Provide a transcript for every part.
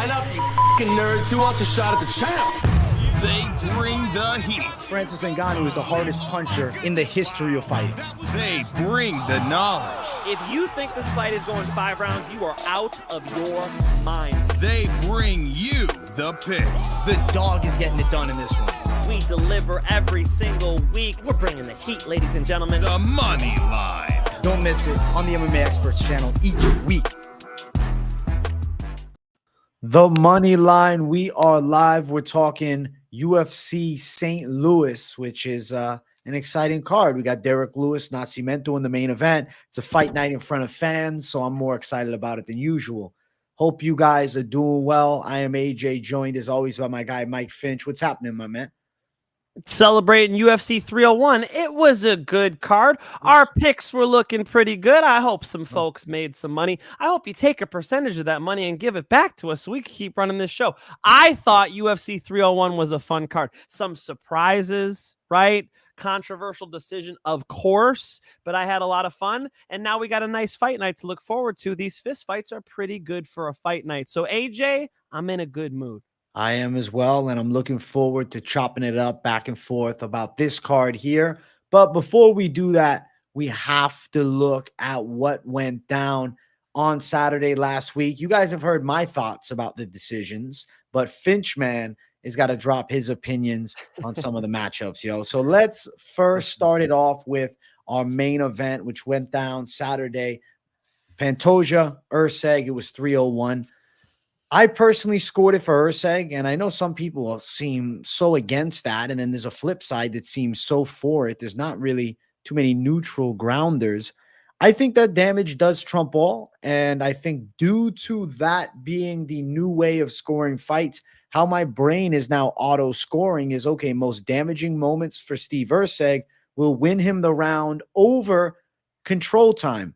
Line up, you f***ing nerds. Who wants a shot at the champ? They bring the heat. Francis Ngannou is the hardest puncher in the history of fighting. They bring the knowledge. If you think this fight is going 5 rounds, you are out of your mind. They bring you the picks. The dog is getting it done in this one. We deliver every single week. We're bringing the heat, ladies and gentlemen. The money line. Don't miss it on the MMA Experts channel each week. The Money Line. We are live. We're talking UFC St. Louis, which is an exciting card. We got Derrick Lewis, Nascimento in the main event. It's a fight night in front of fans, so I'm more excited about it than usual. Hope you guys are doing well. I am AJ, joined as always by my guy Mike Finch. What's happening, my man? Celebrating UFC 301. It was a good card. Our picks were looking pretty good. I hope some folks made some money. I hope you take a percentage of that money and give it back to us so we can keep running this show. I thought UFC 301 was a fun card. Some surprises, right? Controversial decision, of course, but I had a lot of fun. And now we got a nice fight night to look forward to. These fist fights are pretty good for a fight night. So AJ, I'm in a good mood. I am as well, and I'm looking forward to chopping it up back and forth about this card here. But before we do that, we have to look at what went down on Saturday last week. You guys have heard my thoughts about the decisions, but Finchman has got to drop his opinions on some of the matchups, yo. So let's first start it off with our main event, which went down Saturday. Pantoja, Erceg, it was 301. I personally scored it for Erceg, and I know some people seem so against that, and then there's a flip side that seems so for it. There's not really too many neutral grounders. I think that damage does trump all, and I think due to that being the new way of scoring fights, how my brain is now auto-scoring is, okay, most damaging moments for Steve Erceg will win him the round over control time.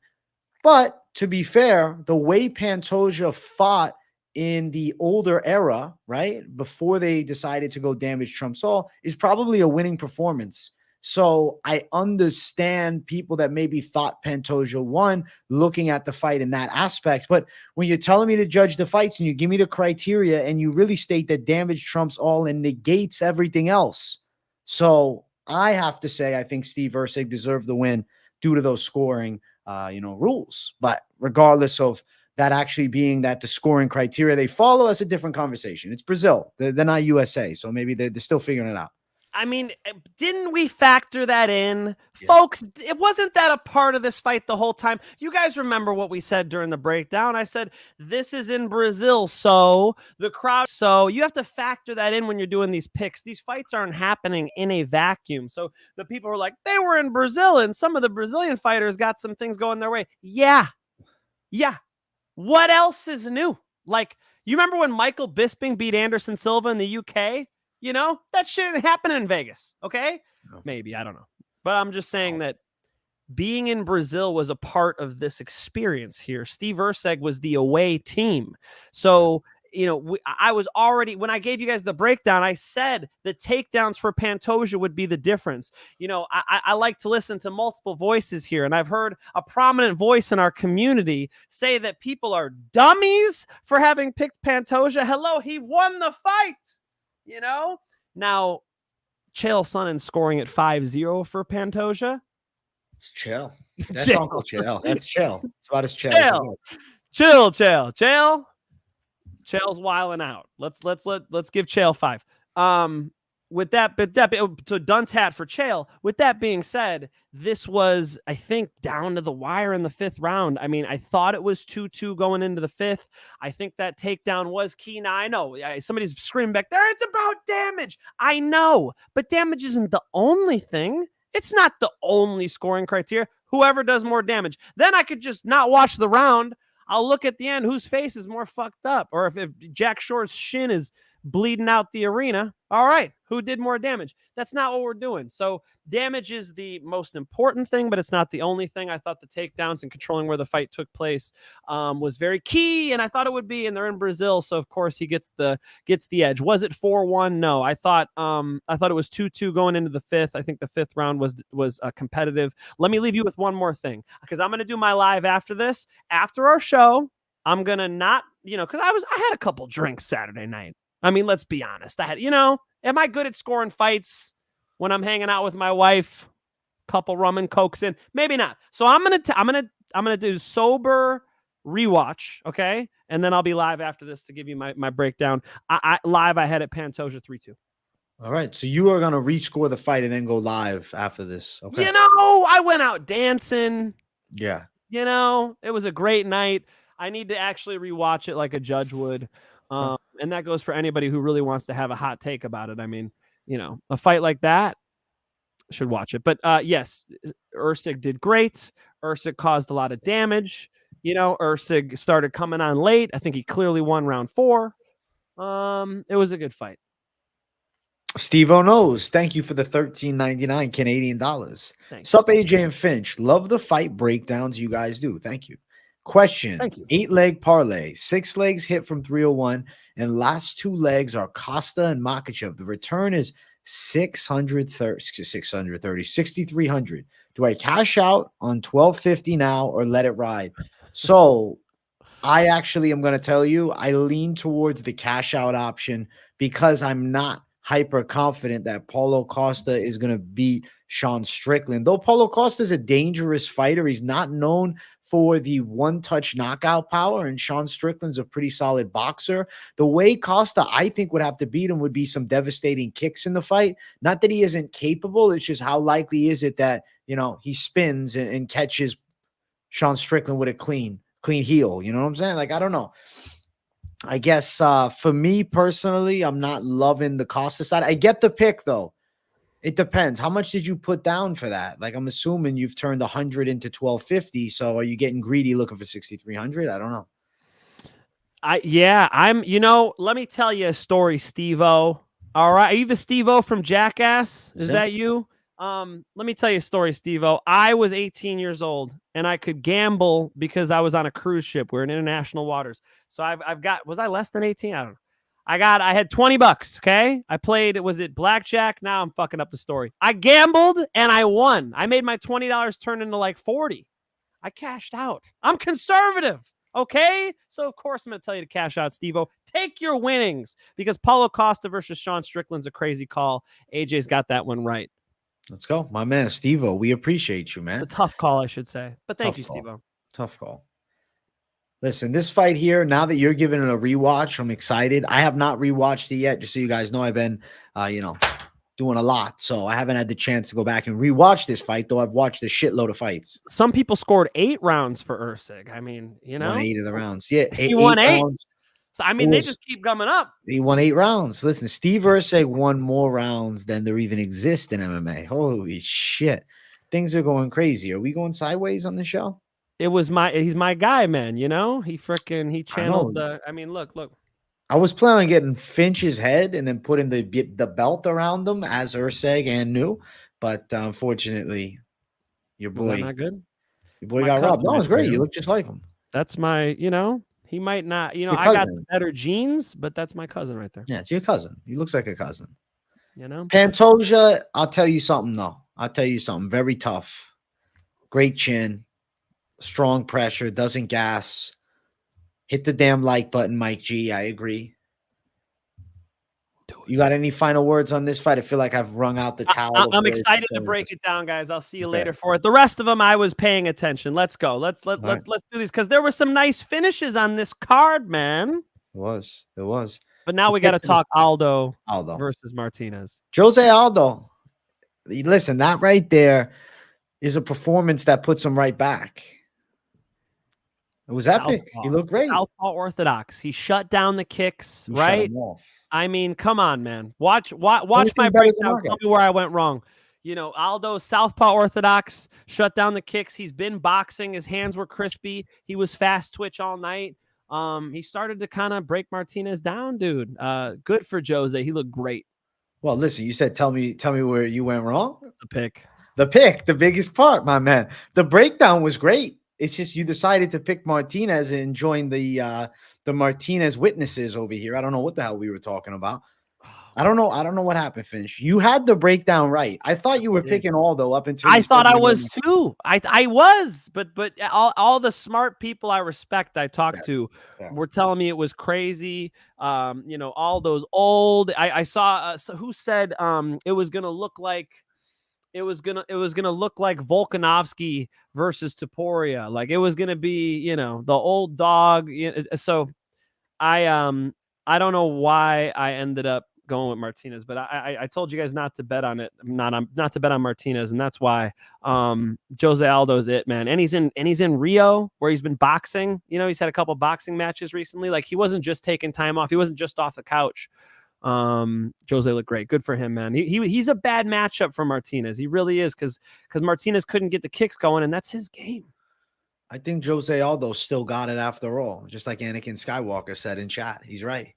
But to be fair, the way Pantoja fought in the older era, right, before they decided to go damage trumps all, is probably a winning performance. So I understand people that maybe thought Pantoja won looking at the fight in that aspect. But when you're telling me to judge the fights and you give me the criteria and you really state that damage trumps all and negates everything else. So I have to say, I think Steve Erceg deserved the win due to those scoring, rules. But regardless of that actually being that the scoring criteria they follow, that's a different conversation. It's Brazil. They're not USA, so maybe they're still figuring it out. I mean, didn't we factor that in? Yeah. Folks, it wasn't that a part of this fight the whole time. You guys remember what we said during the breakdown. I said, this is in Brazil, so the crowd, so you have to factor that in when you're doing these picks. These fights aren't happening in a vacuum. So the people were like, they were in Brazil, and some of the Brazilian fighters got some things going their way. Yeah. What else is new? Like, you remember when Michael Bisping beat Anderson Silva in the UK? You know, that shit didn't happen in Vegas, okay? No. Maybe, I don't know. But I'm just saying that being in Brazil was a part of this experience here. Steve Erceg was the away team. So, I was already, when I gave you guys the breakdown, I said the takedowns for Pantoja would be the difference. I like to listen to multiple voices here, and I've heard a prominent voice in our community say that people are dummies for having picked Pantoja. Hello, he won the fight, Now, Chael Sonnen scoring at 5-0 for Pantoja. It's Chael. That's Chael. Uncle Chael. That's Chael. It's about as Chael. Chael. Chael's wilding out. Let's give Chael 5. So dunce hat for Chael. With that being said, this was, I think, down to the wire in the 5th round. I mean, I thought it was 2-2 going into the 5th. I think that takedown was key. Now, I know somebody's screaming back there, it's about damage. I know, but damage isn't the only thing. It's not the only scoring criteria. Whoever does more damage. Then I could just not watch the round. I'll look at the end whose face is more fucked up. Or if Jack Shore's shin is bleeding out the arena. All right, who did more damage? That's not what we're doing. So damage is the most important thing, but it's not the only thing. I thought the takedowns and controlling where the fight took place was very key, and I thought it would be. And they're in Brazil, so of course he gets the edge. Was it 4-1? No, I thought it was 2-2 going into the 5th. I think the 5th round was competitive. Let me leave you with one more thing, because I'm going to do my live after this. After our show, I'm going to not because I had a couple drinks Saturday night. I mean, let's be honest. Am I good at scoring fights when I'm hanging out with my wife? Couple rum and cokes in, maybe not. So I'm gonna do sober rewatch, okay, and then I'll be live after this to give you my breakdown. I had it Pantoja 3-2. All right, so you are gonna rescore the fight and then go live after this. Okay. I went out dancing. Yeah. It was a great night. I need to actually rewatch it like a judge would, and that goes for anybody who really wants to have a hot take about it. I mean, a fight like that. Should watch it. But yes, Usyk did great. Usyk caused a lot of damage. Usyk started coming on late. I think he clearly won round 4. It was a good fight. Steve-O knows. Thank you for the $13.99 Canadian dollars. Sup, AJ and Finch. Love the fight breakdowns you guys do. Thank you. Question. Thank you. 8-leg parlay. 6 legs hit from 301, and last 2 legs are Costa and Makhachev. The return is 6,300. Do I cash out on 1250 now or let it ride? So I actually am going to tell you, I lean towards the cash out option because I'm not hyper confident that Paulo Costa is going to beat Sean Strickland. Though Paulo Costa is a dangerous fighter, he's not known for the one-touch knockout power, and Sean Strickland's a pretty solid boxer. The way Costa, I think, would have to beat him would be some devastating kicks in the fight. Not that he isn't capable, it's just how likely is it that, he spins and catches Sean Strickland with a clean heel. You know what I'm saying? Like, I don't know. I guess for me personally, I'm not loving the Costa side. I get the pick, though. It depends. How much did you put down for that? Like, I'm assuming you've turned 100 into 1250. So are you getting greedy looking for 6,300? I don't know. Let me tell you a story, Steve-O. All right. Are you the Steve-O from Jackass? Is that you? Let me tell you a story, Steve-O. I was 18 years old and I could gamble because I was on a cruise ship. We're in international waters. So was I less than 18? I don't know. I had $20. Okay. I played, was it blackjack? Now I'm fucking up the story. I gambled and I won. I made my $20 turn into like 40. I cashed out. I'm conservative. Okay. So of course I'm going to tell you to cash out, Steve-O. Take your winnings because Paulo Costa versus Sean Strickland's a crazy call. AJ's got that one right. Let's go. My man, Steve-O. We appreciate you, man. It's a tough call, I should say. But thank you, Steve-O. Tough call. Listen, this fight here, now that you're giving it a rewatch, I'm excited. I have not rewatched it yet, just so you guys know. I've been, doing a lot. So I haven't had the chance to go back and rewatch this fight, though I've watched a shitload of fights. Some people scored 8 rounds for Usyk. I mean, Won 8 of the rounds. Yeah, he won 8. Rounds. So, I mean, they just keep gumming up. He won 8 rounds. Listen, Steve Usyk won more rounds than there even exist in MMA. Holy shit. Things are going crazy. Are we going sideways on the show? He's my guy, man. He channeled look. I was planning on getting Finch's head and then putting the belt around him as Usyk and New, but unfortunately, your boy, was that not good? Your boy got robbed. That was great. You look just like him. That's my, he might not, I got the better genes, but that's my cousin right there. Yeah, it's your cousin. He looks like a cousin. Pantoja, I'll tell you something though. Very tough. Great chin. Strong pressure, doesn't gas. Hit the damn like button, Mike G. I agree. You got any final words on this fight? I feel like I've wrung out the towel. I'm excited to break it down, guys. I'll see you later for it. The rest of them, I was paying attention. Let's go. Let's do these because there were some nice finishes on this card, man. There was. But now we got to talk Aldo versus Martinez. Jose Aldo. Listen, that right there is a performance that puts him right back. It was epic. He looked great. Southpaw orthodox. He shut down the kicks, right? I mean, come on, man. Watch my breakdown. Tell me where I went wrong. Aldo's southpaw orthodox, shut down the kicks. He's been boxing. His hands were crispy. He was fast twitch all night. He started to kind of break Martinez down, dude. Good for Jose. He looked great. Well, listen, you said tell me where you went wrong. The pick, the biggest part, my man. The breakdown was great. It's just you decided to pick Martinez and join the Martinez witnesses over here. I don't know what the hell we were talking about. I don't know. I don't know what happened, Finch. You had the breakdown right. I thought you were picking Aldo up until I you thought said I was too. I was, but all the smart people I respect I talked to were telling me it was crazy. You know, Aldo's old. I saw who said it was gonna look like Volkanovski versus Topuria. Like it was gonna be, you know, the old dog. So I don't know why I ended up going with Martinez, but I told you guys not to bet on it, not to bet on Martinez, and that's why Jose Aldo's it, man. And he's in Rio where he's been boxing. You know, he's had a couple boxing matches recently. Like he wasn't just taking time off. He wasn't just off the couch. Jose looked great. Good for him, man. He's a bad matchup for Martinez. He really is, because Martinez couldn't get the kicks going, and that's his game. I think Jose Aldo still got it after all, just like Anakin Skywalker said in chat. He's right.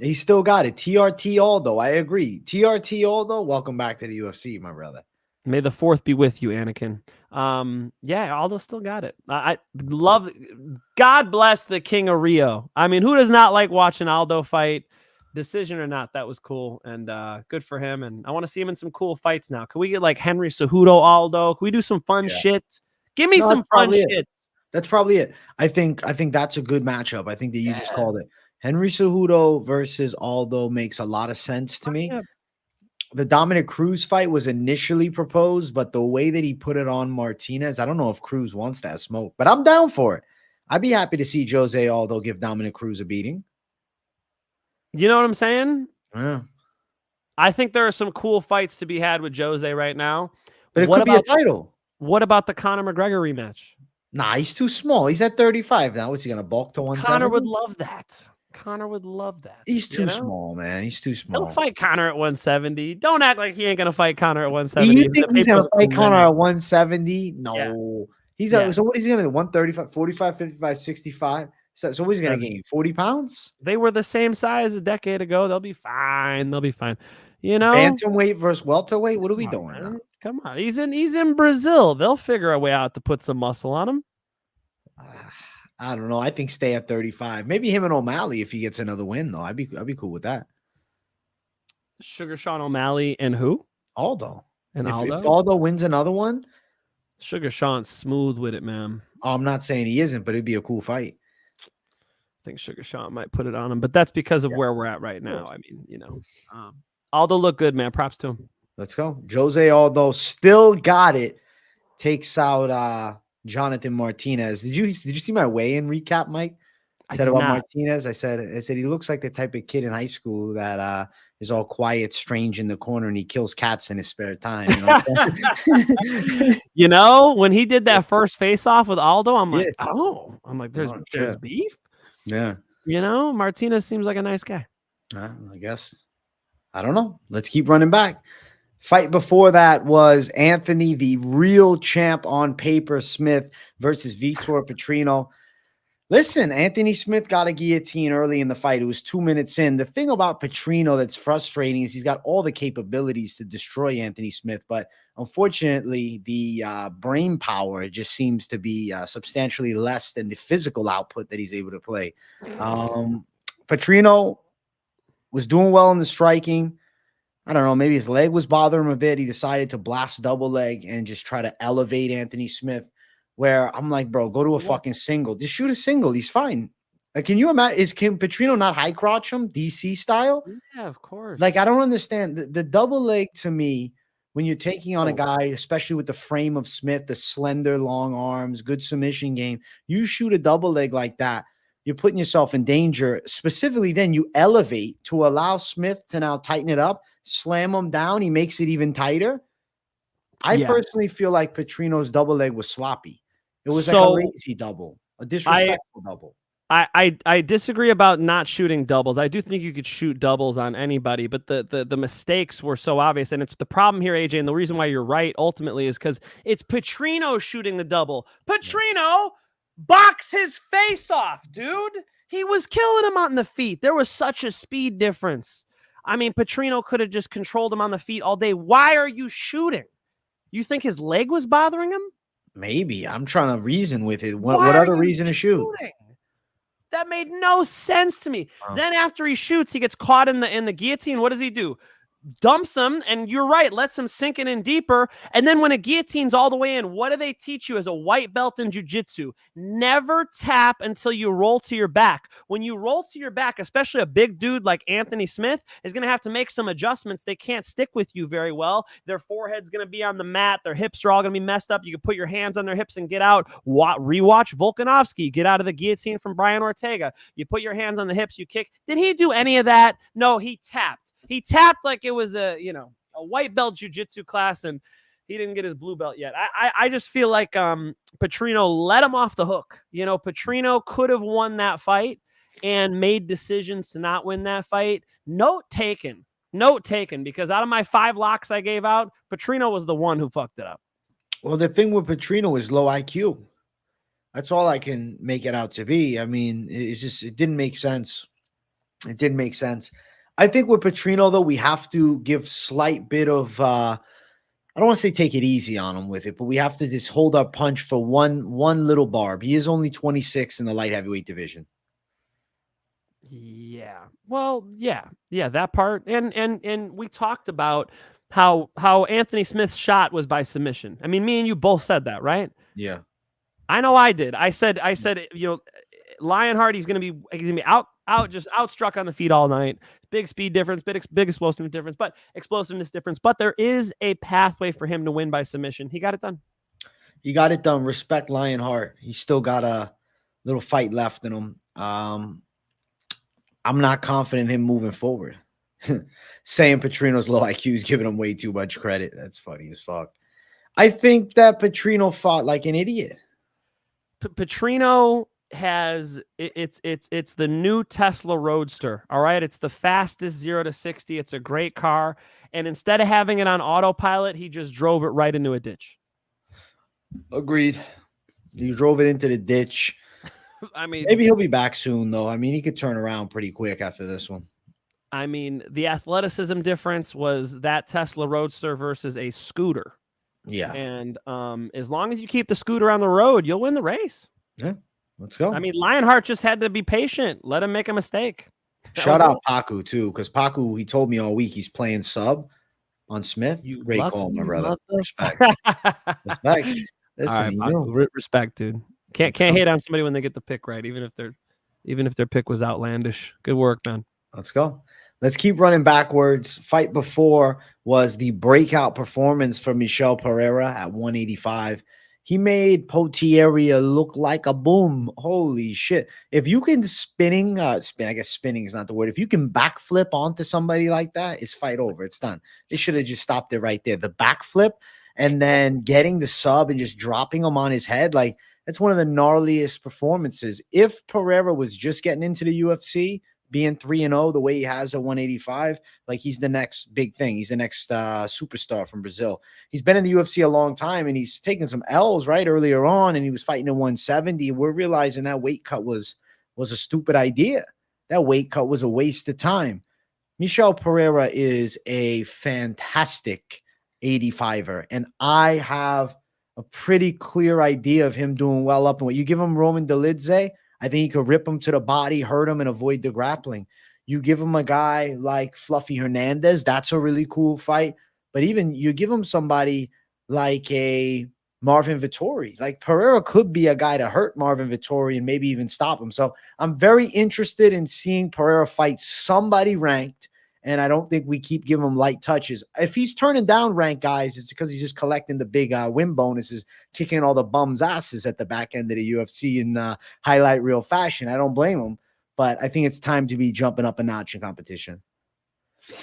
He still got it. TRT Aldo. I agree. TRT Aldo, welcome back to the UFC, my brother. May the fourth be with you, Anakin. Yeah, Aldo still got it. I love, God bless the King of Rio. I mean, who does not like watching Aldo fight? Decision or not, that was cool, and good for him. And I want to see him in some cool fights now. Can we get like Henry Cejudo Aldo? Can we do some fun shit? Give me some fun shit. That's probably it. I think that's a good matchup. I think that you just called it. Henry Cejudo versus Aldo makes a lot of sense to me. The Dominic Cruz fight was initially proposed, but the way that he put it on Martinez, I don't know if Cruz wants that smoke, but I'm down for it. I'd be happy to see Jose Aldo give Dominic Cruz a beating. You know what I'm saying? Yeah. I think there are some cool fights to be had with Jose right now. But it could be a title. What about the Conor McGregor rematch? Nah, he's too small. He's at 35 now. What's he going to bulk to 170? Conor would love that. Conor would love that. He's too small, man. He's too small. He'll fight Conor at 170. Don't act like he ain't going to fight Conor at 170. Do you think he's going to fight Conor at 170? No. Yeah. So what is he going to do? 135, 45, 55, 65? So what is he going to gain? 40 pounds? They were the same size a decade ago. They'll be fine. They'll be fine. You know? Bantamweight versus welterweight? What are we doing now? Come on. He's in Brazil. They'll figure a way out to put some muscle on him. I don't know. I think stay at 35. Maybe him and O'Malley if he gets another win, though. I'd be cool with that. Sugar Sean O'Malley and who? Aldo. And if Aldo? If Aldo wins another one, Sugar Sean's smooth with it, man. I'm not saying he isn't, but it'd be a cool fight. I think Sugar Sean might put it on him, but that's because of where we're at right now. I mean, you know, Aldo looked good, man. Props to him. Let's go. Jose Aldo still got it. Takes out Jonathan Martinez. Did you see my weigh-in recap, Mike? I said about Martinez. I said he looks like the type of kid in high school that is all quiet, strange in the corner, and he kills cats in his spare time. You know, you know, when he did that first face-off with Aldo, I'm like, there's beef. Yeah. You know, Martinez seems like a nice guy. I guess. I don't know. Let's keep running back. Fight before that was Anthony, the real champ on paper, Smith versus Vitor Petrino. Listen, Anthony Smith got a guillotine early in the fight. It was 2 minutes in. The thing about Petrino that's frustrating is he's got all the capabilities to destroy Anthony Smith, but unfortunately, the brain power just seems to be substantially less than the physical output that he's able to play. Petrino was doing well in the striking. I don't know, maybe his leg was bothering him a bit. He decided to blast double leg and just try to elevate Anthony Smith, where I'm like, bro, go to a fucking single. Just shoot a single. He's fine. Like, can you imagine? Can Petrino not high crotch him, DC style? Yeah, of course. Like, I don't understand. The double leg, to me, when you're taking on a guy, especially with the frame of Smith, the slender, long arms, good submission game, you shoot a double leg like that, you're putting yourself in danger. Specifically, then you elevate to allow Smith to now tighten it up, slam him down. He makes it even tighter. I personally feel like Petrino's double leg was sloppy. It was like a lazy double, a disrespectful double. I disagree about not shooting doubles. I do think you could shoot doubles on anybody, but the mistakes were so obvious. And it's the problem here, AJ, and the reason why you're right ultimately is because it's Petrino shooting the double. Petrino box his face off, dude. He was killing him on the feet. There was such a speed difference. I mean, Petrino could have just controlled him on the feet all day. Why are you shooting? You think his leg was bothering him? Maybe. I'm trying to reason with it. What other reason to shoot? That made no sense to me. Wow. Then after he shoots, he gets caught in the guillotine. What does he do? Dumps him, and you're right, lets him sink it in deeper. And then when a guillotine's all the way in, what do they teach you as a white belt in jiu-jitsu? Never tap until you roll to your back. When you roll to your back, especially a big dude like Anthony Smith is going to have to make some adjustments. They can't stick with you very well. Their forehead's going to be on the mat. Their hips are all going to be messed up. You can put your hands on their hips and get out. Rewatch Volkanovski get out of the guillotine from Brian Ortega. You put your hands on the hips, you kick. Did he do any of that? No, he tapped. He tapped like it was a white belt jiu-jitsu class, and he didn't get his blue belt yet. I just feel like Petrino let him off the hook. Petrino could have won that fight and made decisions to not win that fight. Note taken, because out of my 5 locks I gave out, Petrino was the one who fucked it up. Well, the thing with Petrino is low IQ. That's all I can make it out to be. I mean, it didn't make sense. It didn't make sense. I think with Petrino, though, we have to give slight bit of, I don't want to say take it easy on him with it, but we have to just hold our punch for one little barb. He is only 26 in the light heavyweight division. Yeah. Well, yeah, that part. And we talked about how Anthony Smith's shot was by submission. I mean, me and you both said that, right? Yeah. I know I did. I said, Lionheart, he's gonna be just outstruck on the feet all night. Big speed difference, big explosiveness difference. But there is a pathway for him to win by submission. He got it done. Respect Lionheart. He's still got a little fight left in him. I'm not confident in him moving forward. Saying Petrino's low IQ is giving him way too much credit. That's funny as fuck. I think that Petrino fought like an idiot. Petrino has it's the new Tesla Roadster. All right. It's the fastest 0 to 60. It's a great car. And instead of having it on autopilot, he just drove it right into a ditch. Agreed. You drove it into the ditch. I mean, maybe he'll be back soon, though. I mean, he could turn around pretty quick after this one. I mean, the athleticism difference was that Tesla Roadster versus a scooter. Yeah. And as long as you keep the scooter on the road, you'll win the race. Yeah. Let's go. I mean, Lionheart just had to be patient. Let him make a mistake. Shout out Pacu, too, because Pacu, he told me all week he's playing sub on Smith. Great call, my brother. Respect. Respect. Listen, right, respect, dude. Can't hate on somebody when they get the pick right, even if their pick was outlandish. Good work, man. Let's go. Let's keep running backwards. Fight before was the breakout performance for Michel Pereira at 185. He made Potiera look like a boom. Holy shit. If you can spinning, I guess spinning is not the word. If you can backflip onto somebody like that, it's fight over. It's done. They should have just stopped it right there. The backflip and then getting the sub and just dropping him on his head. Like, that's one of the gnarliest performances. If Pereira was just getting into the UFC, being 3-0 the way he has at 185, like he's the next big thing. He's the next superstar from Brazil. He's been in the UFC a long time, and he's taken some L's right earlier on, and he was fighting at 170. We're realizing that weight cut was a stupid idea. That weight cut was a waste of time. Michel Pereira is a fantastic 85er, and I have a pretty clear idea of him doing well up. And what you give him Roman Dolidze, I think he could rip him to the body, hurt him, and avoid the grappling. You give him a guy like Fluffy Hernandez, that's a really cool fight. But even you give him somebody like a Marvin Vettori. Like, Pereira could be a guy to hurt Marvin Vettori and maybe even stop him. So I'm very interested in seeing Pereira fight somebody ranked, and I don't think we keep giving him light touches. If he's turning down ranked guys, it's because he's just collecting the big win bonuses, kicking all the bums' asses at the back end of the UFC in highlight reel fashion. I don't blame him, but I think it's time to be jumping up a notch in competition.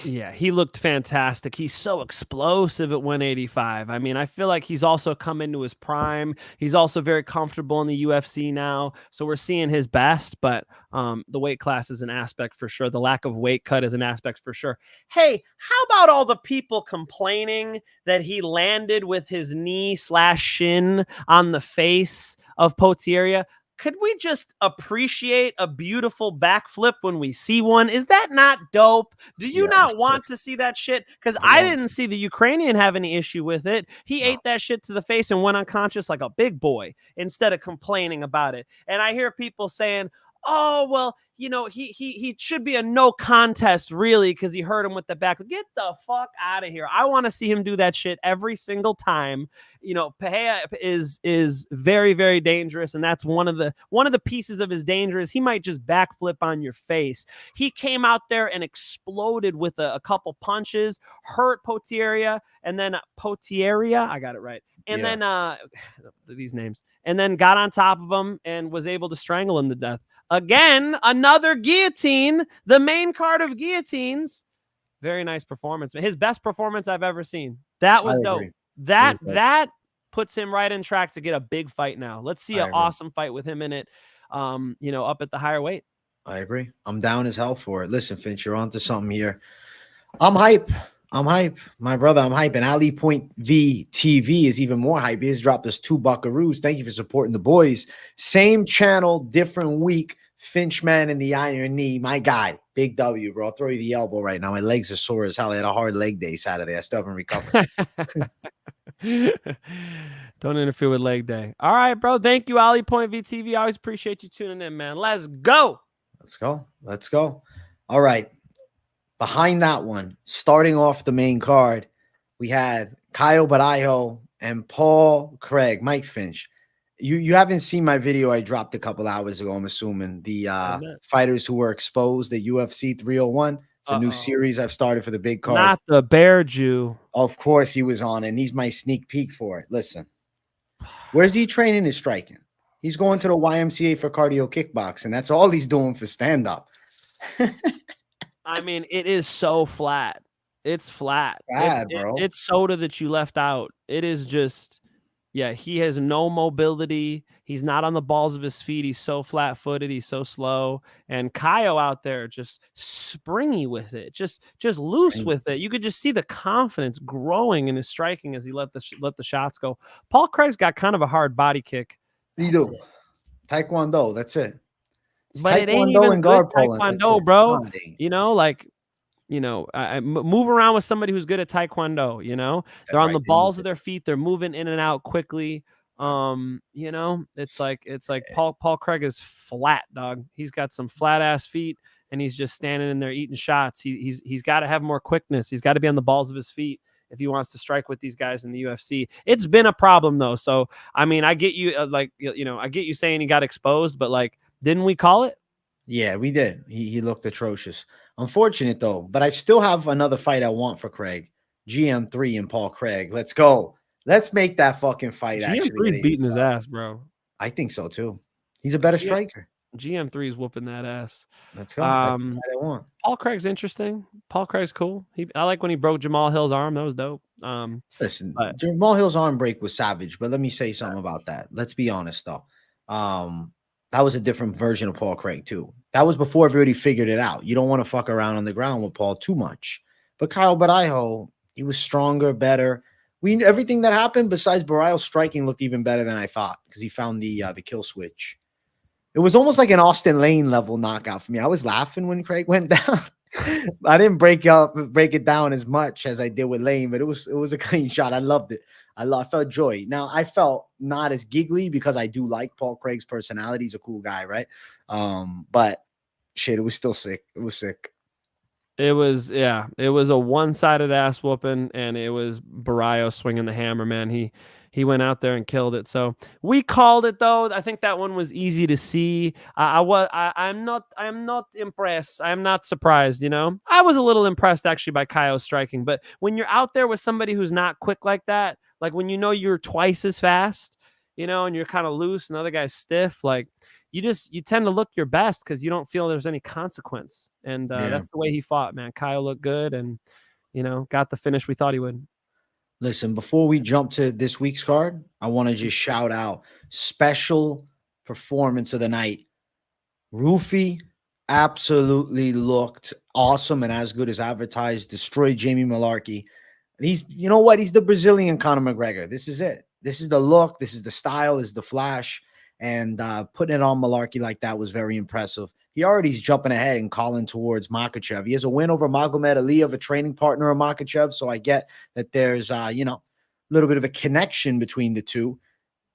Yeah, he looked fantastic. He's so explosive at 185. I mean, I feel like he's also come into his prime. He's also very comfortable in the UFC now. So we're seeing his best, but the weight class is an aspect for sure. The lack of weight cut is an aspect for sure. Hey, how about all the people complaining that he landed with his knee/shin on the face of Potiera? Could we just appreciate a beautiful backflip when we see one? Is that not dope? Do you not want to see that shit? Because I didn't see the Ukrainian have any issue with it. He ate that shit to the face and went unconscious like a big boy instead of complaining about it. And I hear people saying, oh, well, he should be a no contest, really, because he hurt him with the back. Get the fuck out of here. I want to see him do that shit every single time. Pereira is very, very dangerous, and that's one of the pieces of his danger is he might just backflip on your face. He came out there and exploded with a couple punches, hurt Potiera, and then Potiera, I got it right. And then these names, and then got on top of him and was able to strangle him to death. Again, another guillotine, the main card of guillotines. Very nice performance. His best performance I've ever seen. That was dope. That puts him right in track to get a big fight now. Let's see an awesome fight with him in it, up at the higher weight. I agree. I'm down as hell for it. Listen, Finch, you're onto something here. I'm hype. My brother, I'm hype. And Ali Point V TV is even more hype. He has dropped us 2 buckaroos. Thank you for supporting the boys. Same channel, different week. Finchman and the Iron Knee. My guy. Big W, bro. I'll throw you the elbow right now. My legs are sore as hell. I had a hard leg day Saturday. I still haven't recovered. Don't interfere with leg day. All right, bro. Thank you, Ali Point VTV. I always appreciate you tuning in, man. Let's go. Let's go. All right. Behind that one, starting off the main card, we had Caio Baralho and Paul Craig. Mike Finch. You haven't seen my video I dropped a couple hours ago, I'm assuming. The fighters who were exposed at UFC 301. It's a new series I've started for the big cards. Not the Bear Jew. Of course he was on, and he's my sneak peek for it. Listen, where's he training his striking? He's going to the YMCA for cardio kickboxing. That's all he's doing for stand-up. I mean, it is so flat. It's flat. It's bad, bro. It's soda that you left out. It is just... Yeah, he has no mobility. He's not on the balls of his feet. He's so flat-footed. He's so slow. And Caio out there just springy with it, just loose with it. You could just see the confidence growing in his striking as he let the shots go. Paul Craig's got kind of a hard body kick. You do. Taekwondo, that's it. It's but it ain't even good Taekwondo, bro. Move around with somebody who's good at Taekwondo, they're on the balls of their feet. They're moving in and out quickly. It's like Paul Craig is flat, dog. He's got some flat ass feet and he's just standing in there eating shots. He's got to have more quickness. He's got to be on the balls of his feet if he wants to strike with these guys in the UFC. It's been a problem though. So, I mean, I get you, I get you saying he got exposed, but didn't we call it? Yeah, we did. He looked atrocious. Unfortunate though, but I still have another fight I want for Craig. GM3 and Paul Craig. Let's go. Let's make that fucking fight. GM3's beating his ass, bro. I think so too. He's a better striker. GM3 is whooping that ass. Let's go. That's the fight I want. Paul Craig's interesting. Paul Craig's cool. I like when he broke Jamal Hill's arm. That was dope. Listen, Jamal Hill's arm break was savage, but let me say something about that. Let's be honest though. That was a different version of Paul Craig too. That was before everybody figured it out. You don't want to fuck around on the ground with Paul too much. But Caio Baralho, he was stronger, better. Everything that happened besides Baralho's striking looked even better than I thought because he found the kill switch. It was almost like an Austin Lane level knockout for me. I was laughing when Craig went down. I didn't break it down as much as I did with Lane, but it was a clean shot. I loved it. I felt joy. Now I felt not as giggly because I do like Paul Craig's personality. He's a cool guy, right? But shit, it was still sick. It was sick. It was a one-sided ass whooping, and it was Baralho swinging the hammer, man. He went out there and killed it. So we called it though. I think that one was easy to see. I'm not impressed. I'm not surprised. I was a little impressed actually by Caio's striking, but when you're out there with somebody who's not quick like that, like when you're twice as fast, and you're kind of loose and the other guy's stiff, you tend to look your best because you don't feel there's any consequence. And that's the way he fought, man. Caio looked good and, got the finish we thought he would. Listen, before we jump to this week's card, I want to just shout out special performance of the night. Rufi absolutely looked awesome and as good as advertised. Destroyed Jamie Malarkey. He's the Brazilian Conor McGregor. This is it. This is the look. This is the style. This is the flash. And putting it on Malarkey like that was very impressive. He already's jumping ahead and calling towards Makhachev. He has a win over Magomed Aliyev, a training partner of Makhachev. So I get that there's, a little bit of a connection between the two.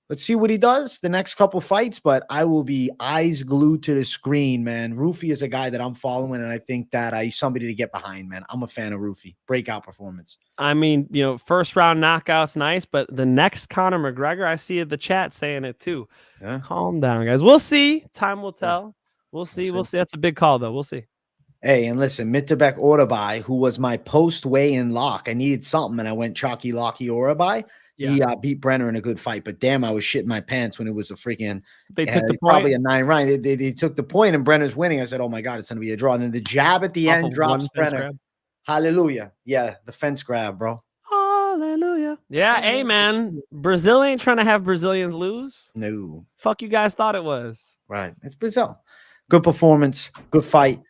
let's see what he does the next couple fights, but I will be eyes glued to the screen, man. Rufy is a guy that I'm following, and I think that he's somebody to get behind, man. I'm a fan of Rufy. Breakout performance. I mean, first round knockouts, nice, but the next Conor McGregor, I see the chat saying it too. Yeah. Calm down, guys. We'll see. Time will tell. We'll see. That's a big call, though. We'll see. Hey, and listen, Mitterbeck Orabai, who was my post-weigh-in lock. I needed something, and I went Chalky Locky Orabai. Yeah. He beat Brenner in a good fight, but damn, I was shitting my pants when it was a freaking. They took the point. Probably a 9 round. They took the point, and Brenner's winning. I said, "Oh my god, it's going to be a draw." And then the jab at the end drops Brenner. Grab. Hallelujah! Yeah, the fence grab, bro. Hallelujah! Yeah, hey man, Brazil ain't trying to have Brazilians lose. No, fuck you guys thought it was. Right, it's Brazil. Good performance, good fight.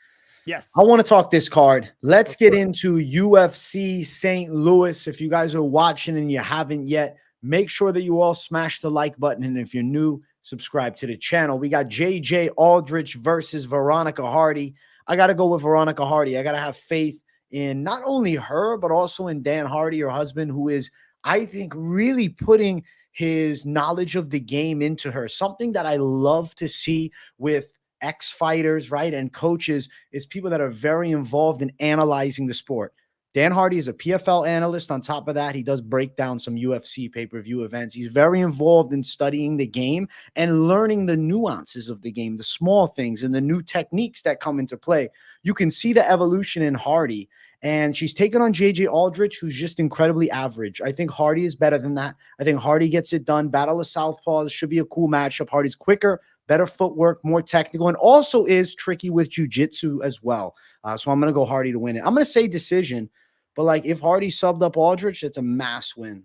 Yes. I want to talk this card. Let's get into UFC St. Louis. If you guys are watching and you haven't yet, make sure that you all smash the like button. And if you're new, subscribe to the channel. We got JJ Aldrich versus Veronica Hardy. I got to go with Veronica Hardy. I got to have faith in not only her, but also in Dan Hardy, her husband, who is, I think, really putting his knowledge of the game into her. Something that I love to see with ex-fighters, right, and coaches is people that are very involved in analyzing the sport. Dan Hardy is a PFL analyst. On top of that, he does break down some UFC pay-per-view events. He's very involved in studying the game and learning the nuances of the game, the small things and the new techniques that come into play. You can see the evolution in Hardy, and she's taken on JJ Aldrich, who's just incredibly average. I think Hardy is better than that. I think Hardy gets it done. Battle of Southpaws should be a cool matchup. Hardy's quicker, better footwork, more technical, and also is tricky with jiu-jitsu as well. So I'm going to go Hardy to win it. I'm going to say decision, but like if Hardy subbed up Aldrich, it's a mass win.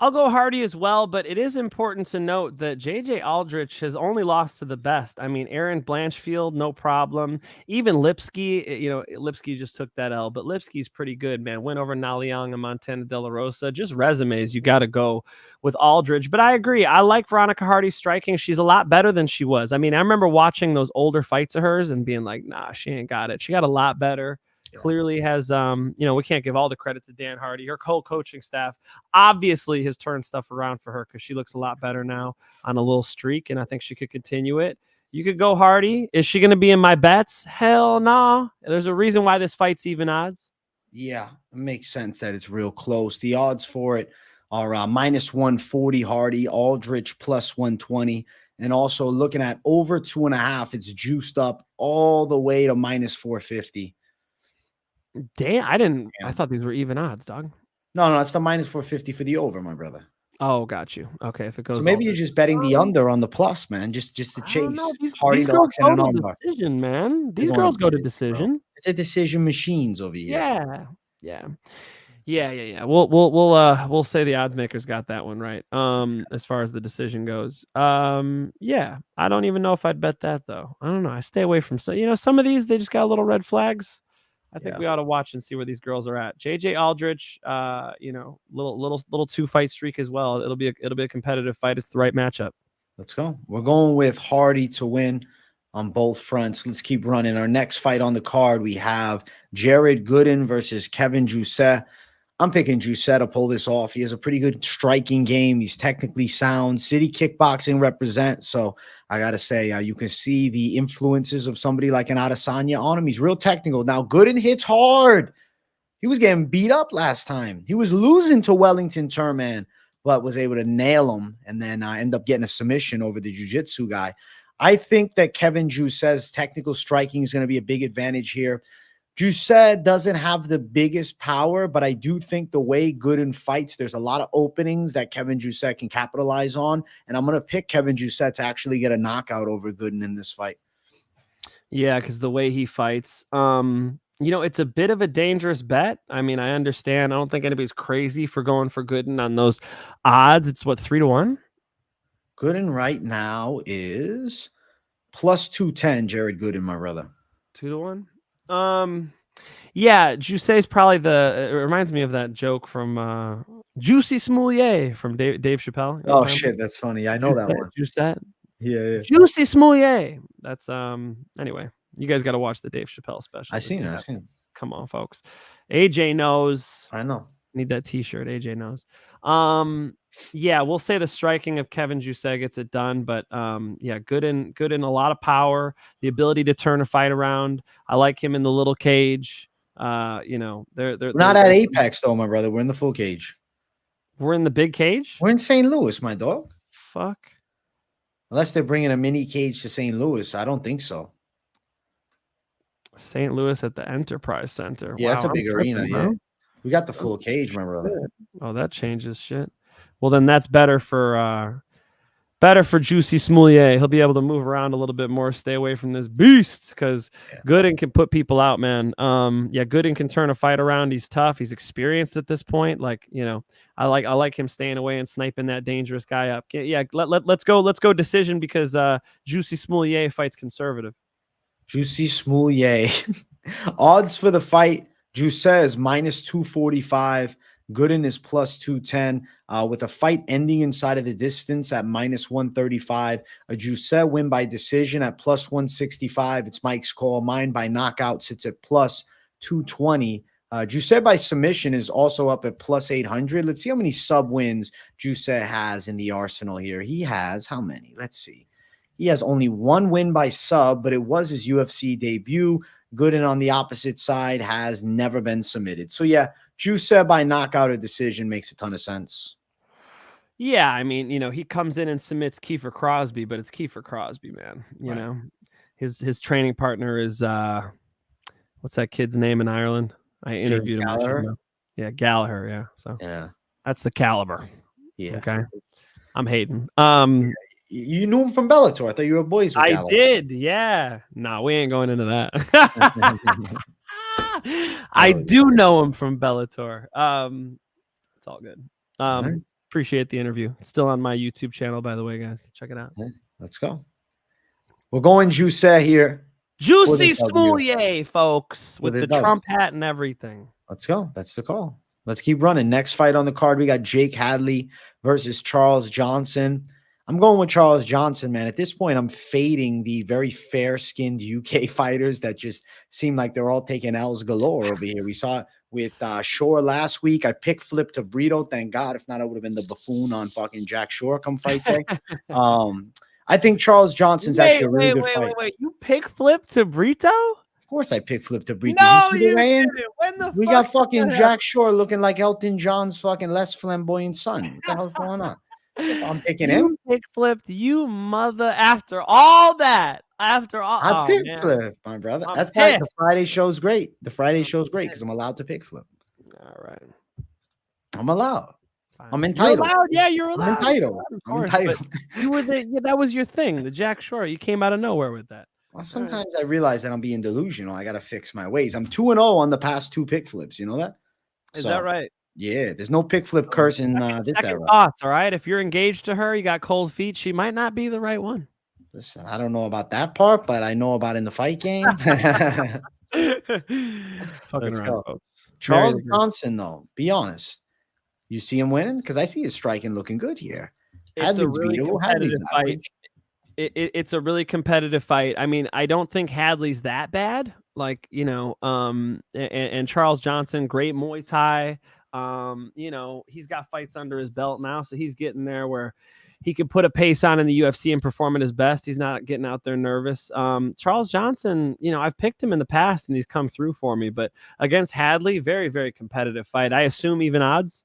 I'll go Hardy as well, but it is important to note that JJ Aldrich has only lost to the best. I mean, Aaron Blanchfield, no problem. Even Lipsky, Lipsky just took that L, but Lipsky's pretty good, man. Went over Naliang and Montana De La Rosa. Just resumes, you got to go with Aldrich. But I agree. I like Veronica Hardy's striking. She's a lot better than she was. I mean, I remember watching those older fights of hers and being like, nah, she ain't got it. She got a lot better. Clearly has, we can't give all the credit to Dan Hardy. Her whole coaching staff obviously has turned stuff around for her because she looks a lot better now on a little streak, and I think she could continue it. You could go Hardy. Is she going to be in my bets? Hell no. There's a reason why this fight's even odds. Yeah, it makes sense that it's real close. The odds for it are minus 140 Hardy, Aldrich plus 120. And also looking at over 2.5, it's juiced up all the way to minus 450. Damn, I thought these were even odds, dog. No, it's the minus 450 for the over, my brother. Oh, got you. Okay, if it goes, so maybe you're just betting the under on the plus, man, just to chase. These girls go to decision, man. These girls go to decision. Bro. It's a decision machines over here. Yeah. We'll say the odds makers got that one right. As far as the decision goes. Yeah, I don't even know if I'd bet that though. I don't know. I stay away from some of these. They just got little red flags. I think we ought to watch and see where these girls are at. JJ Aldrich, little 2-fight streak as well. It'll be a competitive fight. It's the right matchup. Let's go. We're going with Hardy to win on both fronts. Let's keep running. Our next fight on the card, we have Jared Gooden versus Kevin Jousset. I'm picking Jousset to pull this off. He has a pretty good striking game. He's technically sound. City Kickboxing represents. So I got to say, you can see the influences of somebody like an Adesanya on him. He's real technical. Now, Gooden hits hard. He was getting beat up last time. He was losing to Wellington Turman, but was able to nail him and then end up getting a submission over the jiu-jitsu guy. I think that Kevin Jousset's technical striking is going to be a big advantage here. Jousset doesn't have the biggest power, but I do think the way Gooden fights, there's a lot of openings that Kevin Jousset can capitalize on, and I'm going to pick Kevin Jousset to actually get a knockout over Gooden in this fight. Yeah, because the way he fights, it's a bit of a dangerous bet. I mean, I understand. I don't think anybody's crazy for going for Gooden on those odds. It's what, 3-1? Gooden right now is plus 210, Jared Gooden, my brother. 2-1? Yeah, Jousset's probably it reminds me of that joke from Juicy Smoulier from Dave Chappelle. Oh shit, that's funny. I know that one. Jousset. Yeah. Juicy Smoulier. That's anyway, you guys got to watch the Dave Chappelle special. I seen it. Come on, folks. AJ knows. I know. Need that T-shirt. AJ knows. Yeah, we'll say the striking of Kevin Jousset gets it done, but yeah, Gooden, a lot of power, the ability to turn a fight around. I like him in the little cage. You know, they're not at Apex though, my brother. We're in the full cage. We're in the big cage. We're in St. Louis, my dog. Fuck. Unless they're bringing a mini cage to St. Louis, I don't think so. St. Louis at the Enterprise Center. Yeah, wow, that's a big arena. Yeah, we got the full cage, my brother. Oh, that changes shit. Well, then that's better for Juicy Smoulier. He'll be able to move around a little bit more, stay away from this beast, because Gooden can put people out, man. Yeah, Gooden can turn a fight around. He's tough. He's experienced at this point. Like, you know, I like him staying away and sniping that dangerous guy up. Yeah, let's go decision, because Juicy Smoulier fights conservative. Juicy Smoulier. Odds for the fight: Jousset is -245. Gooden is +210. With a fight ending inside of the distance at -135. A Jousset win by decision at +165. It's Mike's call. Mine by knockout sits at +220. Jousset by submission is also up at +800. Let's see how many sub wins Jousset has in the arsenal here. He has how many? Let's see. He has only one win by sub, but it was his UFC debut. Gooden on the opposite side has never been submitted. So yeah, Jousset by knockout or decision makes a ton of sense. Yeah, I mean, you know, he comes in and submits Kiefer Crosby, but it's Kiefer Crosby, man. You know, his training partner is what's that kid's name in Ireland? I interviewed him. Gallagher? Yeah, Gallagher. Yeah, so Yeah, that's the caliber. yeah. Okay, I'm hating. You knew him from Bellator. I thought you were boys with Gallagher. did. Yeah. No, we ain't going into that. I do know him from Bellator. It's all good. Appreciate the interview. It's still on my YouTube channel, by the way, guys. Check it out. Okay, let's go. We're going Jousset here. Juicy Smoulier, folks, with the Trump hat and everything. Let's go. That's the call. Let's keep running. Next fight on the card, we got Jake Hadley versus Charles Johnson. I'm going with Charles Johnson, man. At this point, I'm fading the very fair-skinned UK fighters that just seem like they're all taking L's galore over here. We saw it with Shore last week. I pick flip to Brito. Thank God. If not, I would have been the buffoon on fucking Jack Shore come fight day. I think Charles Johnson's actually a really good fight. Wait. You pick flip to Brito? Of course I pick flip to Brito. No, you didn't. When the we got fucking Jack Shore looking like Elton John's fucking less flamboyant son. What the hell's going on? I'm picking him. Pick flipped, you mother. After all that, I pick flip, my brother. That's why the Friday show's great. The Friday show's great because I'm allowed to pick flip. All right, I'm allowed. I'm entitled. You're allowed. Yeah, you're allowed. I'm entitled. I'm entitled. You were that was your thing, the Jack Shore. You came out of nowhere with that. Well, sometimes I realize that I'm being delusional. I got to fix my ways. I'm 2-0 on the past 2 pick flips. You know that? Is that right? Yeah, there's no pick flip curse in second thoughts. All right, if you're engaged to her, you got cold feet. She might not be the right one. Listen, I don't know about that part, but I know about in the fight game. Fucking around, folks. Charles Johnson, though, be honest. You see him winning? Because I see his striking looking good here. It's a really competitive fight. It's a really competitive fight. I mean, I don't think Hadley's that bad. Like, you know, and Charles Johnson, great Muay Thai. You know, he's got fights under his belt now, so he's getting there where he can put a pace on in the UFC and perform at his best. He's not getting out there nervous. Charles Johnson, you know, I've picked him in the past and he's come through for me, but against Hadley, very, very competitive fight. I assume even odds.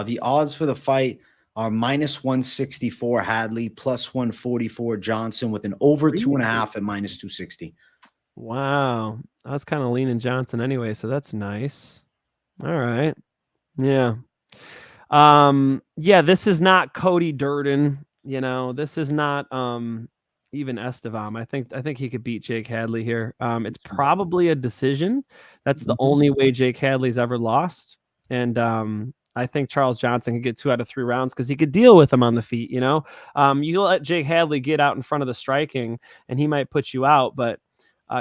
The odds for the fight are -164 Hadley, +144 Johnson, with an over 2.5 at -260. Wow, I was kind of leaning Johnson anyway, so that's nice. All right. Yeah. Yeah, this is not Cody Durden, you know. This is not even Estevam. I think he could beat Jake Hadley here. It's probably a decision. That's the only way Jake Hadley's ever lost. And I think Charles Johnson could get 2 out of 3 rounds because he could deal with him on the feet, you know. You let Jake Hadley get out in front of the striking and he might put you out, but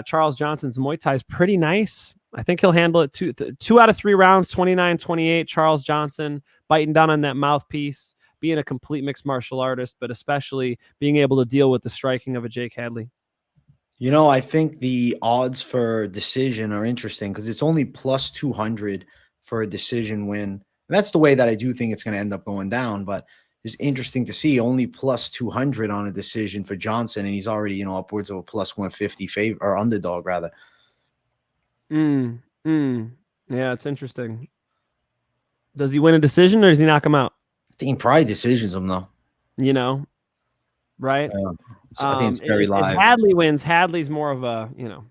Charles Johnson's Muay Thai is pretty nice. I think he'll handle it 2 out of 3 rounds, 29-28. Charles Johnson biting down on that mouthpiece, being a complete mixed martial artist, but especially being able to deal with the striking of a Jake Hadley. You know, I think the odds for decision are interesting because it's only +200 for a decision win. And that's the way that I do think it's going to end up going down. But it's interesting to see only plus 200 on a decision for Johnson, and he's already, you know, upwards of a plus 150 favor or underdog rather. Yeah, it's interesting. Does he win a decision or does he knock him out? I think he probably decisions him though. You know, right? I think it's very live. If Hadley wins, Hadley's more of a, you know,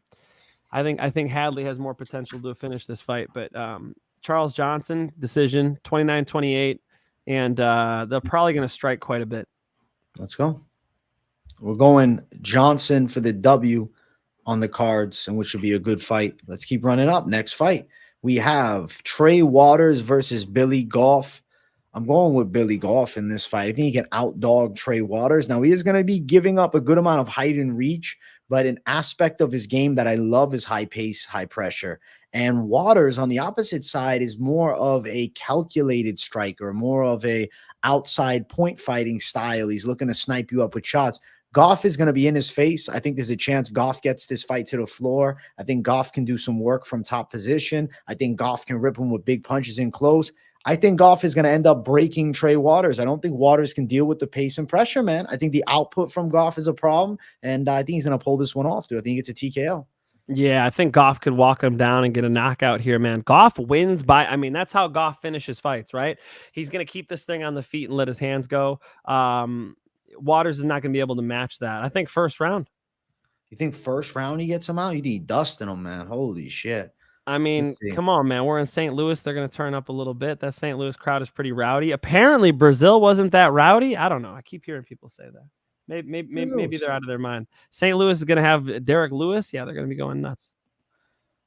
I think Hadley has more potential to finish this fight. But Charles Johnson, decision, 29-28, and they're probably going to strike quite a bit. Let's go. We're going Johnson for the W on the cards, and which should be a good fight. Let's keep running up. Next fight, we have Trey Waters versus Billy Goff. I'm going with Billy Goff in this fight. I think he can outdog Trey Waters. Now, he is going to be giving up a good amount of height and reach, but an aspect of his game that I love is high pace, high pressure. And Waters on the opposite side is more of a calculated striker, more of a outside point fighting style. He's looking to snipe you up with shots. Goff is going to be in his face. I think there's a chance Goff gets this fight to the floor. I think Goff can do some work from top position. I think Goff can rip him with big punches in close. I think Goff is going to end up breaking Trey Waters. I don't think Waters can deal with the pace and pressure, man. I think the output from Goff is a problem, and I think he's going to pull this one off, dude. I think it's a TKO. Yeah, I think Goff could walk him down and get a knockout here, man. Goff wins by, I mean, that's how Goff finishes fights, right? He's going to keep this thing on the feet and let his hands go. Waters is not going to be able to match that. I think first round. You think first round he gets him out? You think he dusting him, man? Holy shit. I mean, come on, man. We're in St. Louis. They're going to turn up a little bit. That St. Louis crowd is pretty rowdy. Apparently, Brazil wasn't that rowdy. I don't know. I keep hearing people say that. Maybe they're out of their mind. St. Louis is going to have Derrick Lewis. Yeah, they're going to be going nuts.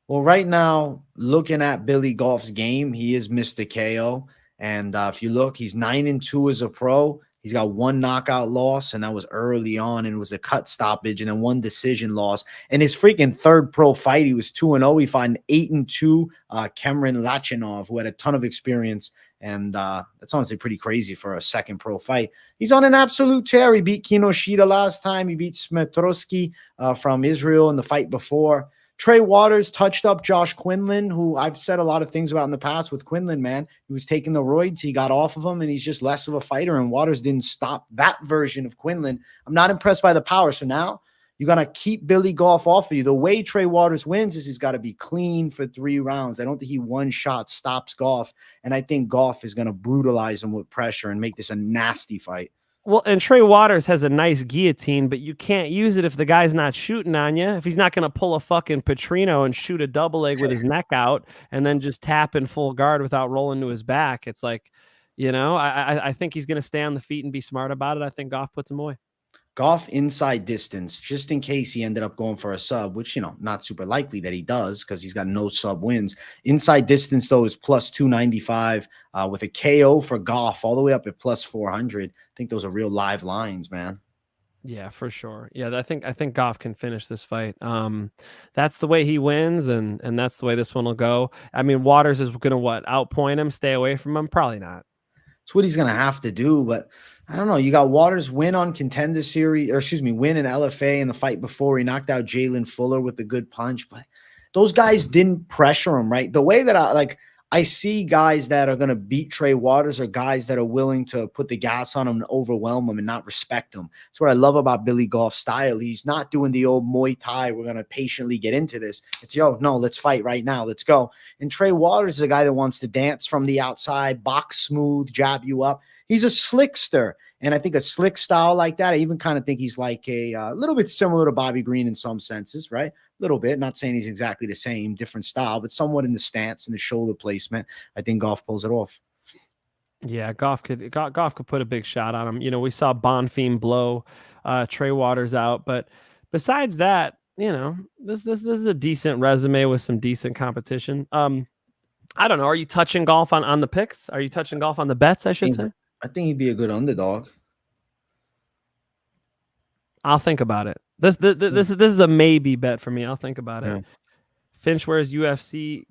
Well, right now, looking at Billy Goff's game, he is Mr. KO. And if you look, he's 9-2 as a pro. He's got one knockout loss, and that was early on, and it was a cut stoppage, and then one decision loss. And his freaking third pro fight, he was 2-0. He fought an 8-2 Cameron Lachinov, who had a ton of experience, and that's honestly pretty crazy for a second pro fight. He's on an absolute tear. He beat Kinoshita last time. He beat Smetrosky from Israel in the fight before. Trey Waters touched up Josh Quinlan, who I've said a lot of things about in the past with Quinlan, man. He was taking the roids. He got off of him, and he's just less of a fighter, and Waters didn't stop that version of Quinlan. I'm not impressed by the power. So now you're going to keep Billy Goff off of you. The way Trey Waters wins is he's got to be clean for 3 rounds. I don't think he one shot stops Goff, and I think Goff is going to brutalize him with pressure and make this a nasty fight. Well, and Trey Waters has a nice guillotine, but you can't use it if the guy's not shooting on you. If he's not going to pull a fucking Petrino and shoot a double leg with his neck out and then just tap in full guard without rolling to his back. It's like, you know, I think he's going to stay on the feet and be smart about it. I think Goff puts him away. Goff inside distance, just in case he ended up going for a sub, which, you know, not super likely that he does because he's got no sub wins. Inside distance, though, is plus 295 with a KO for Goff all the way up at plus 400. I think those are real live lines, man. Yeah, for sure. Yeah, I think Goff can finish this fight. That's the way he wins, and that's the way this one will go. I mean, Waters is going to outpoint him, stay away from him? Probably not. It's what he's going to have to do, but I don't know. You got Waters win on Contender Series, or excuse me, win in LFA in the fight before. He knocked out Jalen Fuller with a good punch, but those guys didn't pressure him, right? The way that I see guys that are going to beat Trey Waters are guys that are willing to put the gas on him and overwhelm him and not respect him. That's what I love about Billy Goff's style. He's not doing the old Muay Thai. We're going to patiently get into this. It's, yo, no, let's fight right now. Let's go. And Trey Waters is a guy that wants to dance from the outside, box smooth, jab you up. He's a slickster. And I think a slick style like that, I even kind of think he's like a little bit similar to Bobby Green in some senses, right? A little bit. Not saying he's exactly the same, different style, but somewhat in the stance and the shoulder placement. I think Goff pulls it off. Yeah, Goff could put a big shot on him. You know, we saw Bonfim blow Trey Waters out, but besides that, you know, this is a decent resume with some decent competition. I don't know. Are you touching Goff on the picks? Are you touching Goff on the bets, I should say? I think he'd be a good underdog. I'll think about it. This is a maybe bet for me. I'll think about it. Finch wears UFC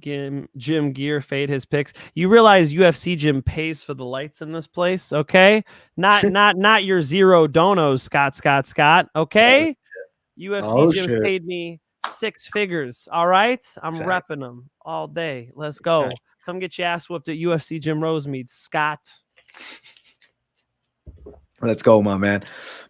gym gear. Fade his picks. You realize UFC gym pays for the lights in this place, okay? Not your zero donos, Scott. Okay? UFC gym paid me 6 figures. All right, I'm Exactly. repping them all day. Let's go. Come get your ass whooped at UFC Jim Rose meets Scott. Let's go, my man.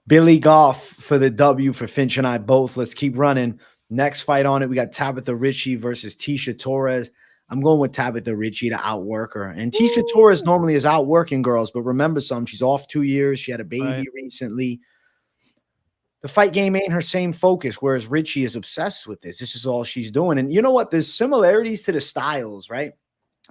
Billy Goff for the W for Finch and I both. Let's keep running. Next fight on it, we got Tabatha Ricci versus Tecia Torres. I'm going with Tabatha Ricci to outwork her. And Tecia Torres normally is outworking girls, but remember something, she's off 2 years. She had a baby recently. The fight game ain't her same focus, whereas Ricci is obsessed with this. This is all she's doing. And you know what? There's similarities to the styles, right?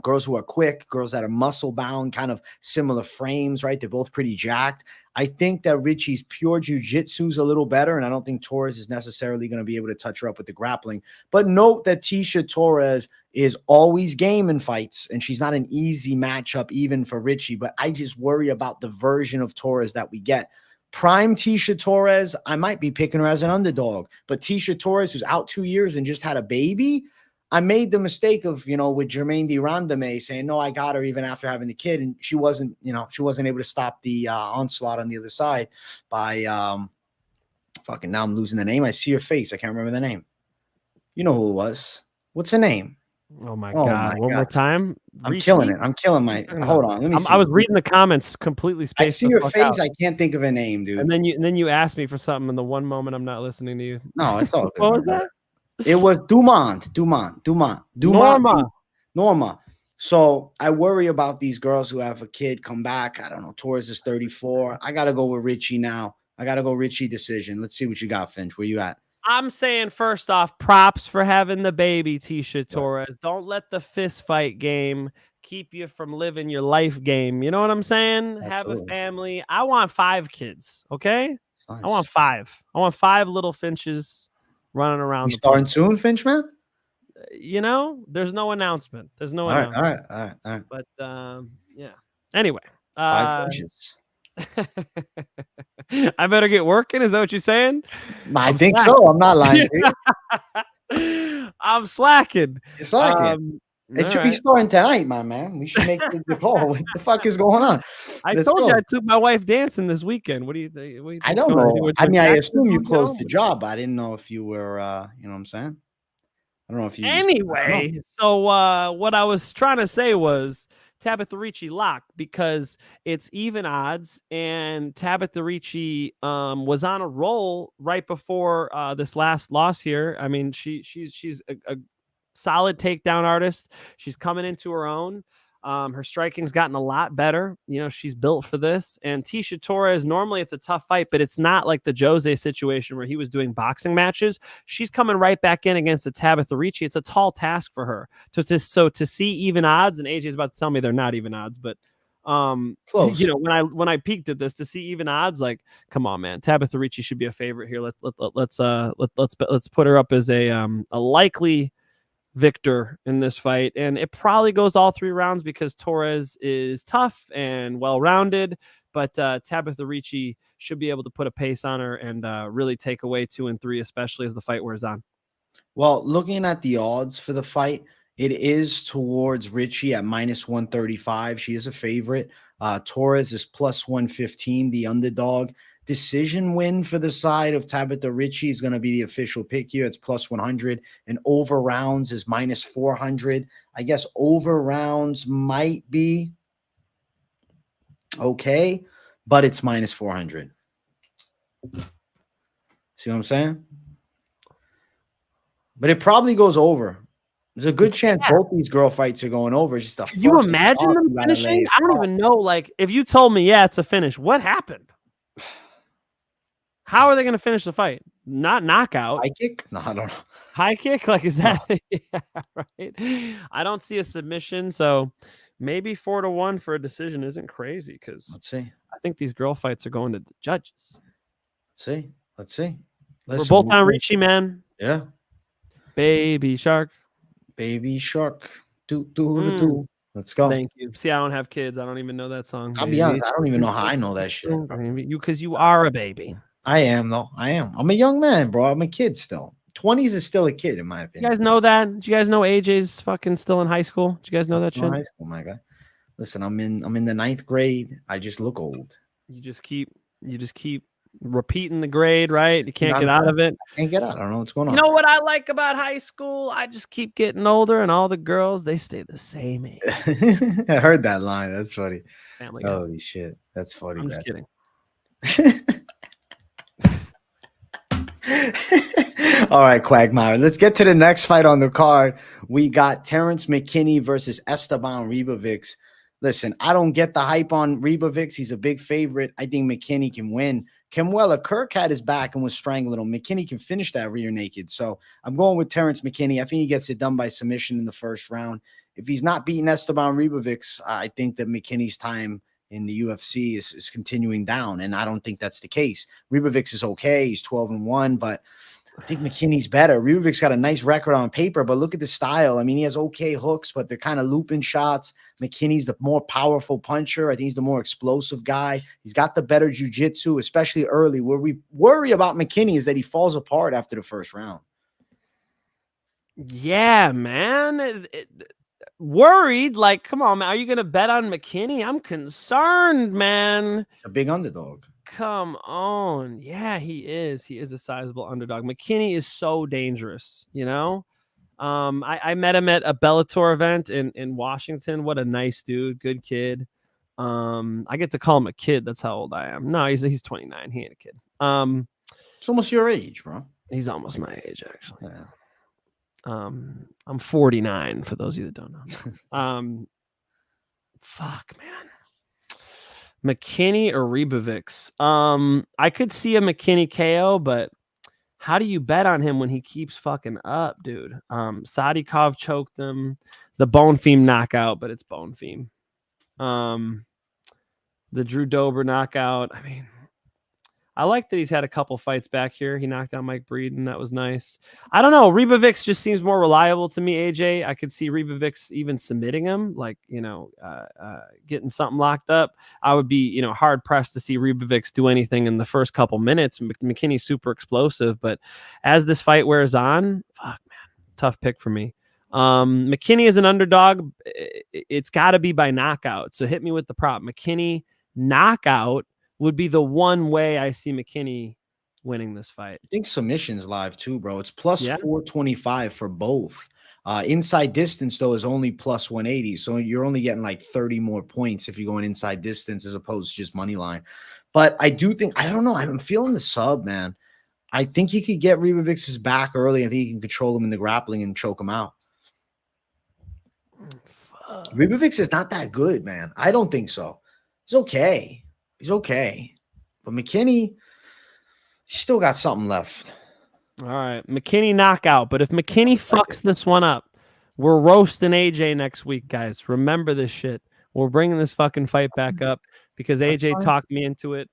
Girls who are quick, girls that are muscle bound, kind of similar frames, right? They're both pretty jacked. I think that Ricci's pure jiu-jitsu is a little better, and I don't think Torres is necessarily going to be able to touch her up with the grappling. But note that Tecia Torres is always game in fights, and she's not an easy matchup even for Ricci, but I just worry about the version of Torres that we get. Prime Tecia Torres, I might be picking her as an underdog, but Tecia Torres, who's out 2 years and just had a baby, I made the mistake of, with Germaine de Randamie saying, no, I got her even after having the kid. And she wasn't able to stop the onslaught on the other side by now I'm losing the name. I see her face. I can't remember the name. You know who it was. What's her name? Oh my God. One more time. I'm killing it. I'm killing my, hold on. Let me see. I was reading the comments completely spaced. I see her face. I can't think of her name, dude. And then you asked me for something in the one moment I'm not listening to you. No, it's all good. What was that? It was Norma. So I worry about these girls who have a kid come back. I don't know. Torres is 34. I got to go with Ricci now. I got to go Ricci decision. Let's see what you got, Finch. Where you at? I'm saying first off, props for having the baby, Tecia Torres. Don't let the fist fight game keep you from living your life game. You know what I'm saying? Absolutely. Have a family. I want 5 kids. Okay. Nice. I want 5. I want 5 little Finches running around. You starting soon, Finch, man? There's no announcement. There's no announcement. All right. But yeah. Anyway, 5 Finches. I better get working. Is that what you're saying? I think so. I'm not lying to you. I'm slacking. You're slacking. It should be starting tonight, my man. We should make the call. What the fuck is going on? I told you I took my wife dancing this weekend. What do you think? I don't know. I mean, I assume you closed the job. But I didn't know if you were, you know what I'm saying? I don't know if you. Anyway, so what I was trying to say was Tabatha Ricci lock because it's even odds, and Tabatha Ricci was on a roll right before this last loss here. I mean, she's a solid takedown artist. She's coming into her own. Her striking's gotten a lot better. She's built for this. And Tecia Torres, normally it's a tough fight, but it's not like the Jousset situation where he was doing boxing matches. She's coming right back in against the Tabatha Ricci. It's a tall task for her. So to see even odds, and AJ's about to tell me they're not even odds, but close. When I peeked at this to see even odds, like, come on, man, Tabatha Ricci should be a favorite here. Let's put her up as a likely victor in this fight, and it probably goes all 3 rounds because Torres is tough and well-rounded, but Tabatha Ricci should be able to put a pace on her and really take away 2 and 3, especially as the fight wears on. Well, looking at the odds for the fight, it is towards Ricci at -135. She is a favorite. Torres is +115, the underdog. Decision win for the side of Tabatha Ricci is going to be the official pick here. It's +100, and over rounds is -400. I guess over rounds might be okay, but it's -400. See what I'm saying? But it probably goes over. There's a good chance both these girl fights are going over. Just a Can you imagine them finishing? I don't even know. Like, if you told me, yeah, it's a finish, what happened? How are they going to finish the fight? Not knockout. High kick? No, I don't know. High kick? Like, is that? No. Yeah, right. I don't see a submission. So maybe 4-1 for a decision isn't crazy because let's see. I think these girl fights are going to the judges. Let's see. We're both on Ricci, man. Yeah. Baby shark. Baby shark. Do. Let's go. Thank you. See, I don't have kids. I don't even know that song. I'll be honest. I don't even know how I know that shit. Because you are a baby. I am, though. I am. I'm a young man, bro. I'm a kid still. 20s is still a kid, in my opinion. You guys know that? Do you guys know AJ's fucking still in high school? Do you guys know that shit? High school, my guy. Listen, I'm in the 9th grade. I just look old. You just keep repeating the grade, right? You can't get out of it. Can't get out. I don't know what's going on. You know what I like about high school? I just keep getting older, and all the girls, they stay the same age. I heard that line. That's funny. Family Guy. Holy shit. That's funny. I'm just kidding. All right, Quagmire. Let's get to the next fight on the card. We got Terrence McKinney versus Esteban Ribovics. Listen, I don't get the hype on Ribovics. He's a big favorite. I think McKinney can win. Kemuela, Kirk had his back and was strangling him. McKinney can finish that rear naked. So I'm going with Terrence McKinney. I think he gets it done by submission in the first round. If he's not beating Esteban Ribovics, I think that McKinney's time in the UFC is continuing down, and I don't think that's the case. Ribovics is okay. He's 12-1, but I think McKinney's better. Ribovics got a nice record on paper, but look at the style. I mean, he has okay hooks, but they're kind of looping shots. McKinney's the more powerful puncher. I think he's the more explosive guy. He's got the better jiu-jitsu, especially early. Where we worry about McKinney is that he falls apart after the first round. Yeah, man. Worried, like, come on, man. Are you going to bet on McKinney? I'm concerned, man. A big underdog. Come on. Yeah, he is. He is a sizable underdog. McKinney is so dangerous, you know? I met him at a Bellator event in Washington. What a nice dude. Good kid. I get to call him a kid. That's how old I am. No, he's 29. He ain't a kid. It's almost your age, bro. He's almost my age, actually. Yeah. I'm 49 for those of you that don't know. Fuck, man. McKinney or Ribovics? I could see a McKinney KO, but how do you bet on him when he keeps fucking up, dude? Sadikov choked him. The Bone Theme knockout, but it's Bone Theme. The Drew Dober knockout. I mean, I like that he's had a couple fights back here. He knocked out Mike Breeden. That was nice. I don't know. Ribovics just seems more reliable to me, AJ. I could see Ribovics even submitting him, like, getting something locked up. I would be, hard pressed to see Ribovics do anything in the first couple minutes. McKinney's super explosive, but as this fight wears on, fuck, man, tough pick for me. McKinney is an underdog. It's got to be by knockout. So hit me with the prop. McKinney knockout would be the one way I see McKinney winning this fight. I think submission's live too, bro. It's plus 425 for both. Inside distance, though, is only plus 180. So you're only getting like 30 more points if you're going inside distance as opposed to just money line. But I do think, I don't know, I'm feeling the sub, man. I think he could get Ribovics' back early. I think he can control him in the grappling and choke him out. Ribovics is not that good, man. I don't think so. He's okay. He's okay. But McKinney, he's still got something left. All right. McKinney knockout. But if McKinney fucks this one up, we're roasting AJ next week, guys. Remember this shit. We're bringing this fucking fight back up because AJ talked me into it.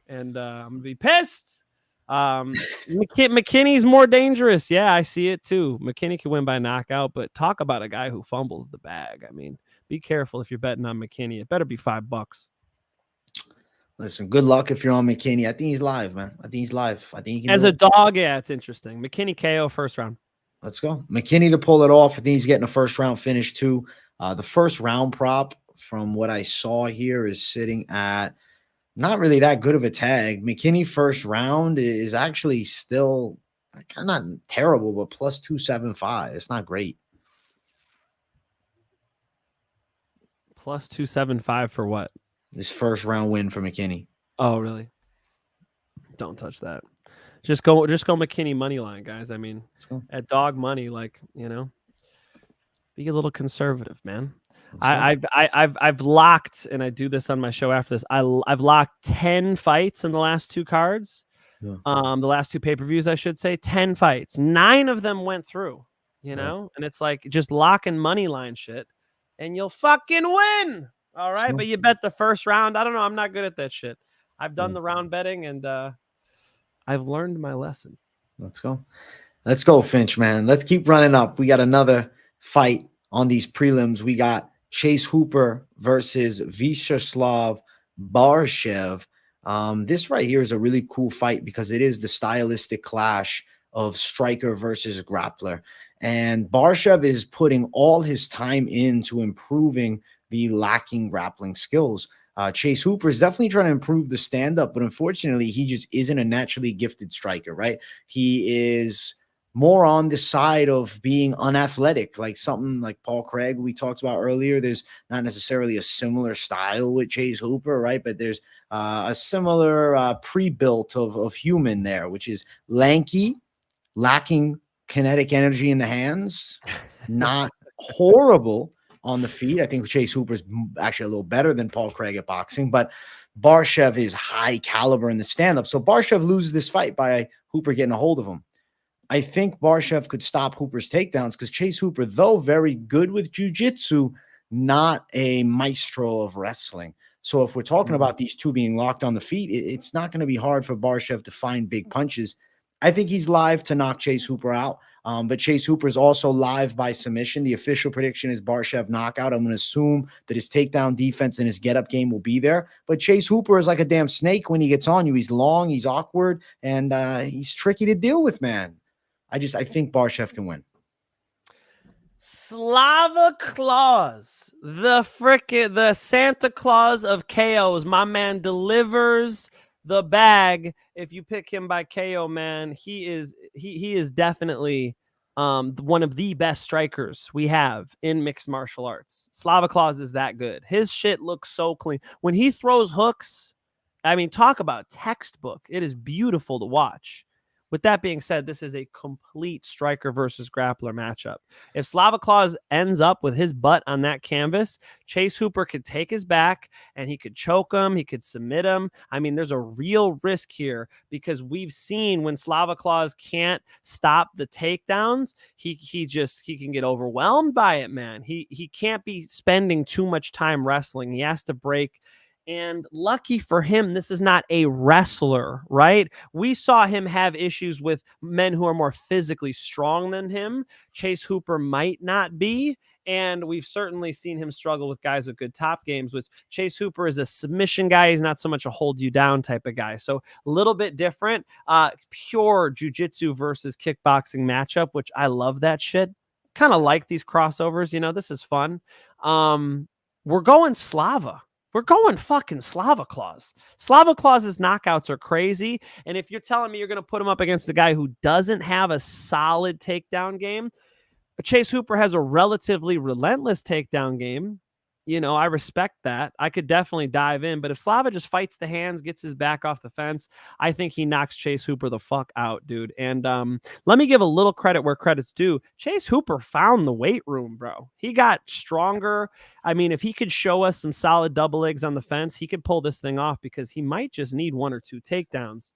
And I'm going to be pissed. McKinney's more dangerous. Yeah, I see it too. McKinney can win by knockout, but talk about a guy who fumbles the bag. I mean, be careful if you're betting on McKinney. It better be $5. Listen, good luck if you're on McKinney. I think he's live, man. I think he's live. I think he can as a dog, yeah, it's interesting. McKinney KO first round. Let's go. McKinney to pull it off. I think he's getting a first round finish too. The first round prop from what I saw here is sitting at not really that good of a tag. McKinney first round is actually still kind of not terrible, but plus 275. It's not great. Plus 275 for what? This first round win for McKinney. Oh, really? Don't touch that. Just go McKinney money line, guys. I mean, at dog money, like, be a little conservative, man. I've locked, and I do this on my show after this. I've locked 10 fights in the last two cards. Yeah. The last two pay-per-views, I should say, 10 fights. 9 of them went through, and it's like just locking money line shit, and you'll fucking win. All right, but you bet the first round. I don't know. I'm not good at that shit. I've done the round betting, and I've learned my lesson. Let's go. Let's go, Finch, man. Let's keep running up. We got another fight on these prelims. We got Chase Hooper versus Vyacheslav Borshchev. This right here is a really cool fight because it is the stylistic clash of striker versus grappler. And Borshchev is putting all his time into improving the lacking grappling skills. Chase Hooper is definitely trying to improve the stand-up, but unfortunately, he just isn't a naturally gifted striker, right? He is more on the side of being unathletic, like something like Paul Craig we talked about earlier. There's not necessarily a similar style with Chase Hooper, right? But there's a similar pre-built of human there, which is lanky, lacking kinetic energy in the hands, not horrible on the feet. I think Chase Hooper is actually a little better than Paul Craig at boxing, but Borshchev is high caliber in the stand-up. So Borshchev loses this fight by Hooper getting a hold of him. I think Borshchev could stop Hooper's takedowns because Chase Hooper, though very good with jiu-jitsu, not a maestro of wrestling. So if we're talking about these two being locked on the feet, it's not going to be hard for Borshchev to find big punches. I think he's live to knock Chase Hooper out. But Chase Hooper is also live by submission. The official prediction is Borshchev knockout. I'm going to assume that his takedown defense and his get-up game will be there. But Chase Hooper is like a damn snake when he gets on you. He's long, he's awkward, and he's tricky to deal with, man. I think Borshchev can win. Slava Claus, the Santa Claus of KOs. My man delivers the bag. If you pick him by KO, man, he is definitely one of the best strikers we have in mixed martial arts. Slava Claus is that good. His shit looks so clean. When he throws hooks, I mean, talk about textbook. It is beautiful to watch. With that being said, this is a complete striker versus grappler matchup. If Slava Claus ends up with his butt on that canvas, Chase Hooper could take his back and he could choke him. He could submit him. I mean, there's a real risk here because we've seen when Slava Claus can't stop the takedowns, he can get overwhelmed by it, man. He can't be spending too much time wrestling. He has to break. And lucky for him, this is not a wrestler, right? We saw him have issues with men who are more physically strong than him. Chase Hooper might not be. And we've certainly seen him struggle with guys with good top games, which Chase Hooper is a submission guy. He's not so much a hold you down type of guy. So a little bit different, pure jiu-jitsu versus kickboxing matchup, which I love that shit. Kind of like these crossovers. You know, this is fun. We're going Slava. We're going fucking Slava Claus. Slava Claus's knockouts are crazy. And if you're telling me you're going to put him up against the guy who doesn't have a solid takedown game, Chase Hooper has a relatively relentless takedown game. You know, I respect that. I could definitely dive in. But if Slava just fights the hands, gets his back off the fence, I think he knocks Chase Hooper the fuck out, dude. And let me give a little credit where credit's due. Chase Hooper found the weight room, bro. He got stronger. I mean, if he could show us some solid double legs on the fence, he could pull this thing off because he might just need one or two takedowns.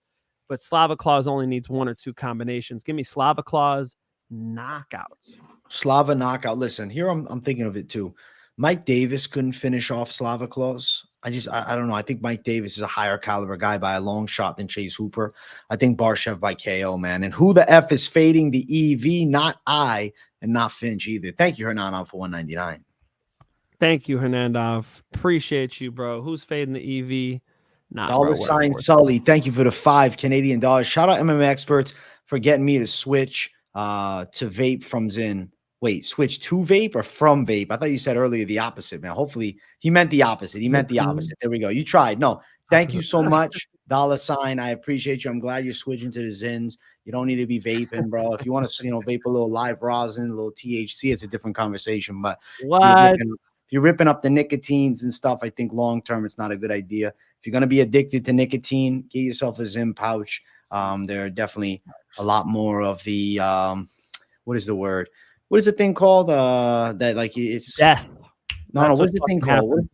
But Slava Claus only needs one or two combinations. Give me Slava Claus knockouts. Slava knockout. Listen, here I'm thinking of it too. Mike Davis couldn't finish off Slava Claus. I don't know. I think Mike Davis is a higher caliber guy by a long shot than Chase Hooper. I think Borshchev by KO, man. And who the F is fading the EV? Not I and not Finch either. Thank you, Hernandov, for 199. Thank you, Hernandov. Appreciate you, bro. Who's fading the EV? Not $sign Sully. Thank you for the $5 Canadian. Shout out MMA experts for getting me to switch to vape from Zyn. Wait, switch to vape or from vape? I thought you said earlier the opposite, man. Hopefully he meant the opposite. He meant the opposite. There we go. You tried. No, thank you so much. $sign. I appreciate you. I'm glad you're switching to the Zyns. You don't need to be vaping, bro. If you want to, vape a little live rosin, a little THC, it's a different conversation. But what? If you're ripping up the nicotines and stuff, I think long term it's not a good idea. If you're going to be addicted to nicotine, get yourself a Zyn pouch. There are definitely a lot more of the what is the word? What is the thing called? That like it's death. No. What's the thing called?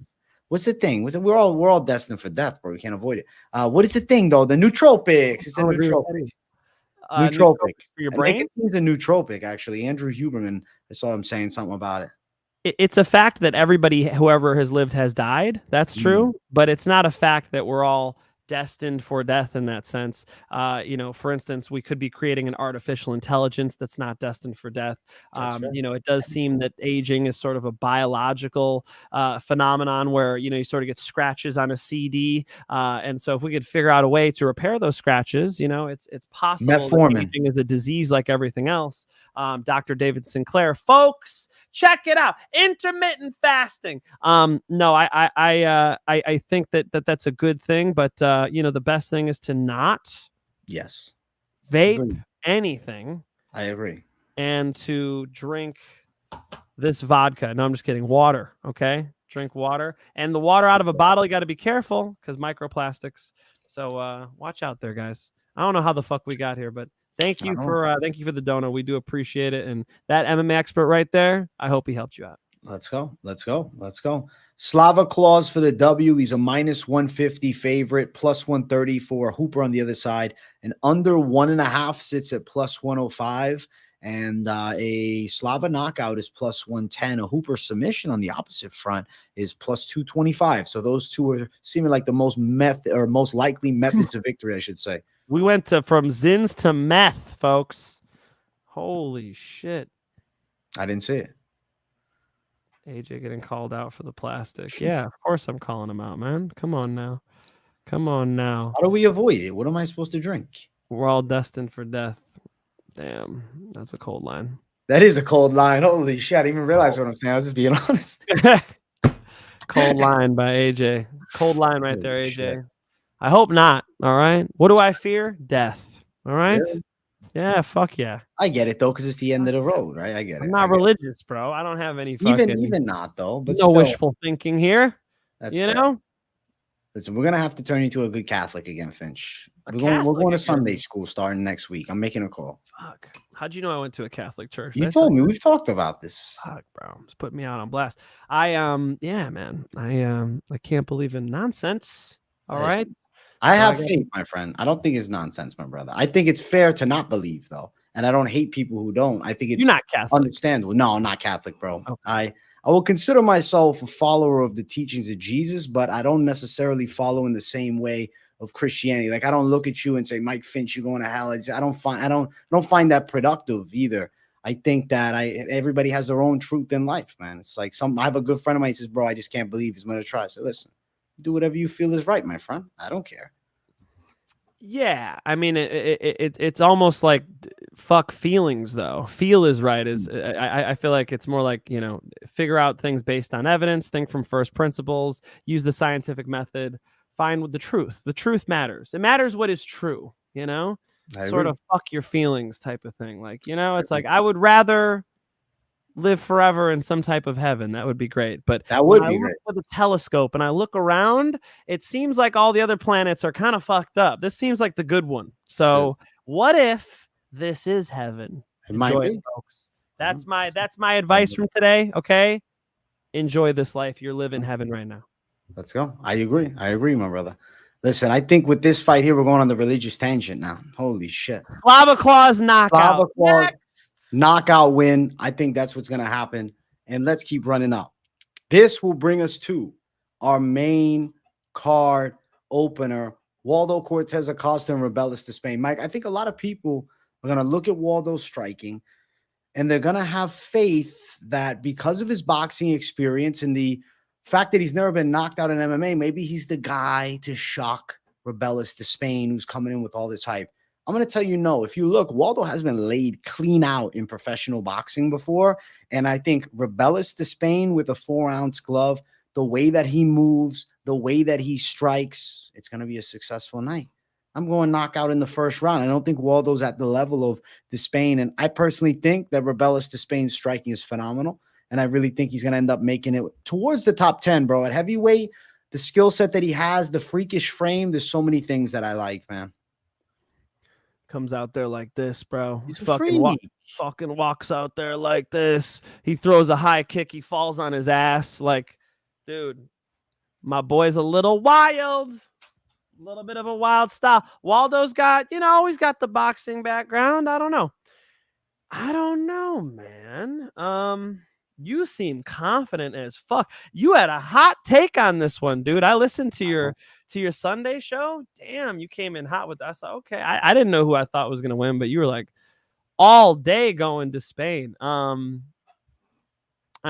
What's the thing? We're all destined for death, bro. We can't avoid it. What is the thing though? The nootropics. It's a nootropic. Nootropic for your brain. It's a nootropic, actually. Andrew Huberman. I saw him saying something about it. It's a fact that everybody, whoever has lived, has died. That's true, but it's not a fact that we're all destined for death in that sense. For instance, we could be creating an artificial intelligence that's not destined for death. It does seem that aging is sort of a biological phenomenon where, you sort of get scratches on a CD. And so if we could figure out a way to repair those scratches, it's possible that aging is a disease like everything else. Dr. David Sinclair, folks, Check it out. Intermittent fasting. No, I think that's a good thing, but the best thing is to not vape anything. I agree. And to drink this vodka. No, I'm just kidding. Water. Okay. Drink water. And the water out of a bottle, you got to be careful because microplastics. So watch out there, guys. I don't know how the fuck we got here, but thank you for the donor. We do appreciate it. And that MMA expert right there, I hope he helped you out. Let's go. Slava Claus for the W. He's a -150 favorite, +130 for Hooper on the other side. And under 1.5 sits at +105. And a Slava knockout is +110. A Hooper submission on the opposite front is +225. So those two are seeming like the most likely methods of victory, I should say. We went from Zins to meth, folks. Holy shit. I didn't see it. AJ getting called out for the plastic. Yeah, of course I'm calling him out, man. Come on now. How do we avoid it? What am I supposed to drink? We're all destined for death. Damn, that's a cold line. That is a cold line. Holy shit. I didn't even realize what I'm saying. I was just being honest. Cold line by AJ. Cold line right there, AJ. Shit. I hope not. All right. What do I fear? Death. All right. Yeah, fuck yeah. I get it though, because it's the end of the road, right? I get it. I'm not religious, bro. I don't have any fucking even not though. But no wishful thinking here. That's you fair. know. Listen, we're gonna have to turn you into a good Catholic again, Finch. We're going to Sunday school starting next week. I'm making a call. Fuck. How'd you know I went to a Catholic church? You told me. We've talked about this. Fuck, bro. It's putting me out on blast. Yeah, man. I can't believe in nonsense. All right. I have faith, my friend. I don't think it's nonsense, my brother. I think it's fair to not believe, though. And I don't hate people who don't. I think it's You're not Catholic. Understandable. No, I'm not Catholic, bro. Okay. I will consider myself a follower of the teachings of Jesus, but I don't necessarily follow in the same way of Christianity. Like I don't look at you and say, Mike Finch, you're going to hell. I don't find that productive either. I think that everybody has their own truth in life, man. It's like I have a good friend of mine. He says, bro, I just can't believe he's going to try. I said, listen, do whatever you feel is right, my friend. I don't care. Yeah, I mean, it's almost like fuck feelings, though. Feel is right. I feel like it's more like, figure out things based on evidence, think from first principles, use the scientific method, find the truth. The truth matters. It matters what is true, sort of fuck your feelings type of thing. Like, it's like I would rather live forever in some type of heaven. That would be great. But that would be great. Look with a telescope and I look around, it seems like all the other planets are kind of fucked up. This seems like the good one. So what if this is heaven? Enjoy it, folks. That's my advice from today. Okay. Enjoy this life. You're living heaven right now. Let's go. I agree, my brother. Listen, I think with this fight here, we're going on the religious tangent now. Holy shit. Slava Claus knockout. Knockout win. I think that's what's going to happen. And let's keep running up. This will bring us to our main card opener, Waldo Cortes-Acosta and Rebellis Despaigne. Mike, I think a lot of people are going to look at Waldo's striking and they're going to have faith that because of his boxing experience and the fact that he's never been knocked out in MMA, maybe he's the guy to shock Rebellis Despaigne, who's coming in with all this hype. I'm going to tell you no. If you look, Waldo has been laid clean out in professional boxing before. And I think Rebellis Despaigne with a 4-ounce glove, the way that he moves, the way that he strikes, it's going to be a successful night. I'm going knockout in the first round. I don't think Waldo's at the level of Despaigne. And I personally think that Rebellis Despaigne's striking is phenomenal. And I really think he's going to end up making it towards the top 10, bro. At heavyweight, the skill set that he has, the freakish frame, there's so many things that I like, man. Comes out there like this, bro. He's fucking walks out there like this. He throws a high kick. He falls on his ass. Like, dude, my boy's a little wild. A little bit of a wild style. Waldo's got, he's got the boxing background. I don't know, man. You seem confident as fuck. You had a hot take on this one, dude. I listened to your Sunday show. Damn, you came in hot with us. Okay, I didn't know who I thought was gonna win, but you were like all day going to Spain. I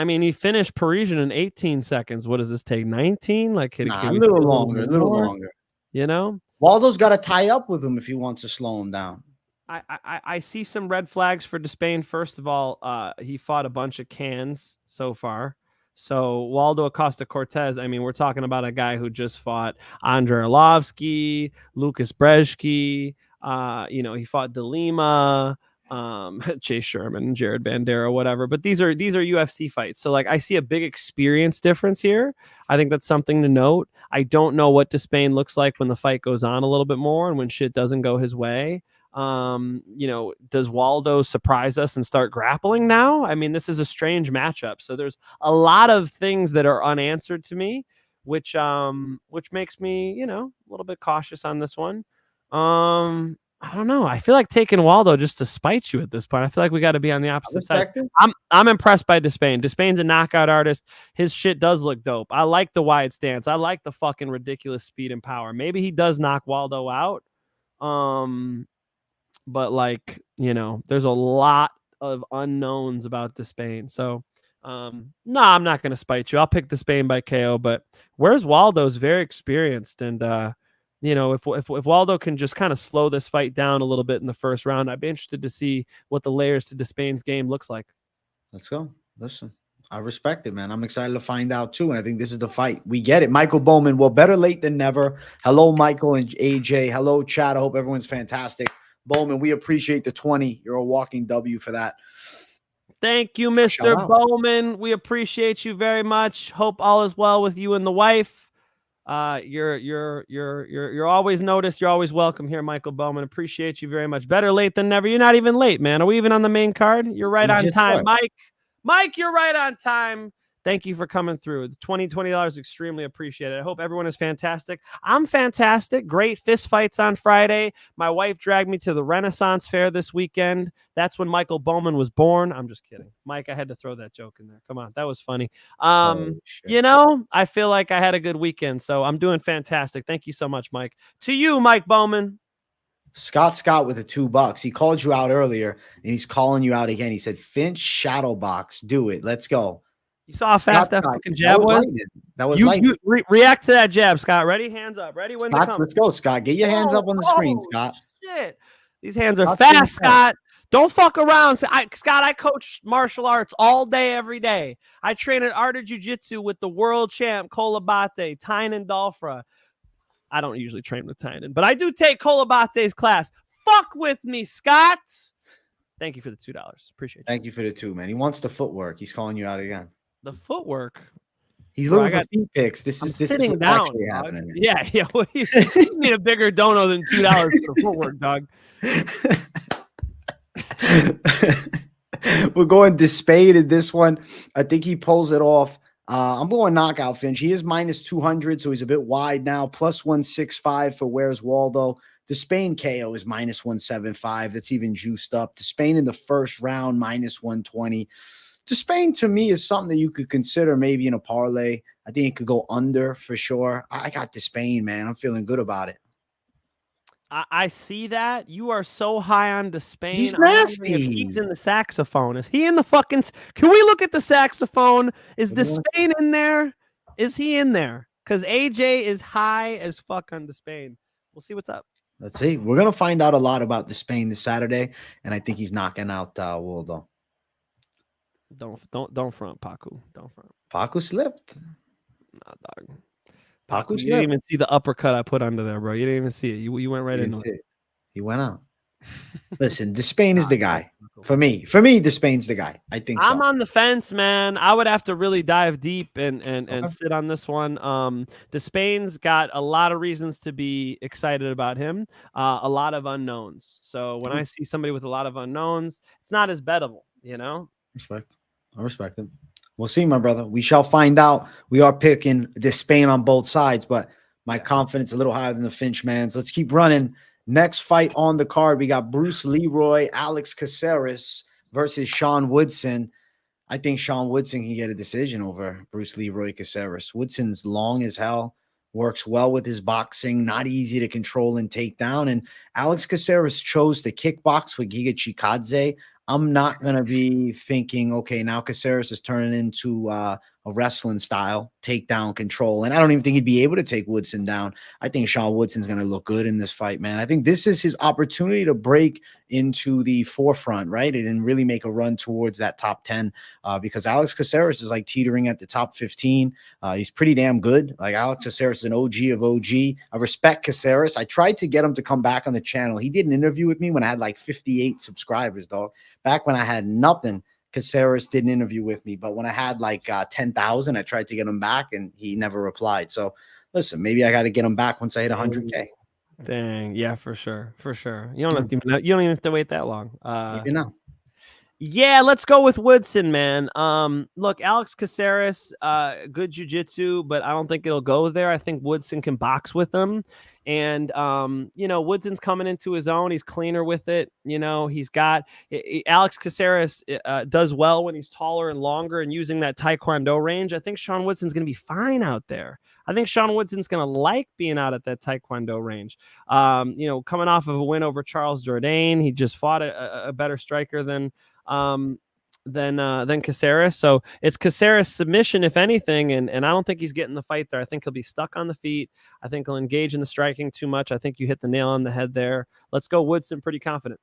mean, he finished Parisian in 18 seconds. What does this take? 19? Like a little longer. You know, Waldo's got to tie up with him if he wants to slow him down. I see some red flags for Despaigne. First of all, he fought a bunch of cans so far. So Waldo Acosta Cortez, I mean, we're talking about a guy who just fought Andrei Arlovsky, Lucas Brzeski. He fought De Lima, Chase Sherman, Jared Bandera, whatever. But these are UFC fights. So like I see a big experience difference here. I think that's something to note. I don't know what Despaigne looks like when the fight goes on a little bit more and when shit doesn't go his way. Does Waldo surprise us and start grappling now? I mean, this is a strange matchup. So there's a lot of things that are unanswered to me, which makes me, a little bit cautious on this one. I don't know. I feel like taking Waldo just to spite you at this point. I feel like we got to be on the opposite side. I'm impressed by Despaigne. Despaign's a knockout artist. His shit does look dope. I like the wide stance. I like the fucking ridiculous speed and power. Maybe he does knock Waldo out. But there's a lot of unknowns about Despaigne. So, I'm not going to spite you. I'll pick Despaigne by KO, but where's Waldo's very experienced. And, if Waldo can just kind of slow this fight down a little bit in the first round, I'd be interested to see what the layers to Despaigne's game looks like. Let's go. Listen, I respect it, man. I'm excited to find out too. And I think this is the fight. We get it. Michael Bowman. Well, better late than never. Hello, Michael and AJ. Hello, chat. I hope everyone's fantastic. Bowman, we appreciate the 20. You're a walking W for that. Thank you, Mr. Bowman. We appreciate you very much. Hope all is well with you and the wife. You're always noticed. You're always welcome here, Michael Bowman. Appreciate you very much. Better late than never. You're not even late, man. Are we even on the main card? You're right on time, Mike. Mike, you're right on time. Thank you for coming through. The $20 extremely appreciated. I hope everyone is fantastic. I'm fantastic. Great fist fights on Friday. My wife dragged me to the Renaissance Fair this weekend. That's when Michael Bowman was born. I'm just kidding. Mike, I had to throw that joke in there. Come on. That was funny. I feel like I had a good weekend, so I'm doing fantastic. Thank you so much, Mike. To you, Mike Bowman. Scott with the $2. He called you out earlier, and he's calling you out again. He said, Finch Shadowbox. Do it. Let's go. You saw how fast that fucking jab was? That was you react to that jab, Scott. Ready? Hands up. Ready? When Scott, let's go, Scott. Get your hands up on the screen, Scott. Shit. These hands are fast, Scott. Don't fuck around. Scott, I coach martial arts all day, every day. I train at Art of Jiu-Jitsu with the world champ, Kolabate, Tynan Dalfra. I don't usually train with Tynan, but I do take Kolabate's class. Fuck with me, Scott. Thank you for the $2. Appreciate it. Thank you for the 2, man. He wants the footwork. He's calling you out again. The footwork. He's looking for feet picks. This is sitting down. Actually happening. Yeah. Well, you need a bigger dono than $2 for footwork, dog. We're going Despaigne in this one. I think he pulls it off. I'm going knockout Finch. He is minus 200, so he's a bit wide now. Plus 165 for Where's Waldo. Despaigne KO is minus 175. That's even juiced up. Despaigne in the first round, minus 120. Despaigne to me is something that you could consider maybe in a parlay. I think it could go under for sure. I got Despaigne, man. I'm feeling good about it. I see that. You are so high on Despaigne. He's nasty. He's in the saxophone. Is he in the fucking... Can we look at the saxophone? Is Despaigne in there? Is he in there? Because AJ is high as fuck on Despaigne. We'll see what's up. Let's see. We're going to find out a lot about Despaigne this Saturday, and I think he's knocking out Waldo. Don't front, Paku. Don't front. Paku slipped. Nah, dog. Paku you didn't even see the uppercut I put under there, bro. You didn't even see it. You went right into it. He went out. Listen, Despaigne is the guy. For me, Despaign's the guy. I think I'm on the fence, man. I would have to really dive deep and sit on this one. Despaigne's got a lot of reasons to be excited about him. A lot of unknowns. So when I see somebody with a lot of unknowns, it's not as bettable, you know? I respect it. We'll see, my brother. We shall find out. We are picking Despaigne on both sides, but my confidence a little higher than the Finch man's. Let's keep running. Next fight on the card, we got Bruce Leroy, Alex Caceres versus Sean Woodson. I think Sean Woodson can get a decision over Bruce Leroy Caceres. Woodson's long as hell, works well with his boxing, not easy to control and take down. And Alex Caceres chose to kickbox with Giga Chikadze. I'm not going to be thinking, okay, now Caceres is turning into a a wrestling style, takedown control. And I don't even think he'd be able to take Woodson down. I think Sean Woodson's going to look good in this fight, man. I think this is his opportunity to break into the forefront, right? And really make a run towards that top 10 because Alex Caceres is like teetering at the top 15. He's pretty damn good. Like Alex Caceres is an OG of OG. I respect Caceres. I tried to get him to come back on the channel. He did an interview with me when I had like 58 subscribers, dog. Back when I had nothing, Caceres did an interview with me, but when I had like 10,000, I tried to get him back and he never replied. So listen, maybe I got to get him back once I hit 100K. Dang, yeah, for sure. You don't even have to wait that long. You know. Yeah, let's go with Woodson, man. Look, Alex Caceres, good jiu-jitsu, but I don't think it'll go there. I think Woodson can box with him. And, Woodson's coming into his own. He's cleaner with it. He's got Alex Caceres does well when he's taller and longer and using that Taekwondo range. I think Sean Woodson's going to be fine out there. I think Sean Woodson's going to like being out at that Taekwondo range. Coming off of a win over Charles Jourdain, he just fought a better striker than Caceres. So it's Caceres submission, if anything, and I don't think he's getting the fight there. I think he'll be stuck on the feet. I think he'll engage in the striking too much. I think you hit the nail on the head there. Let's go Woodson, pretty confident.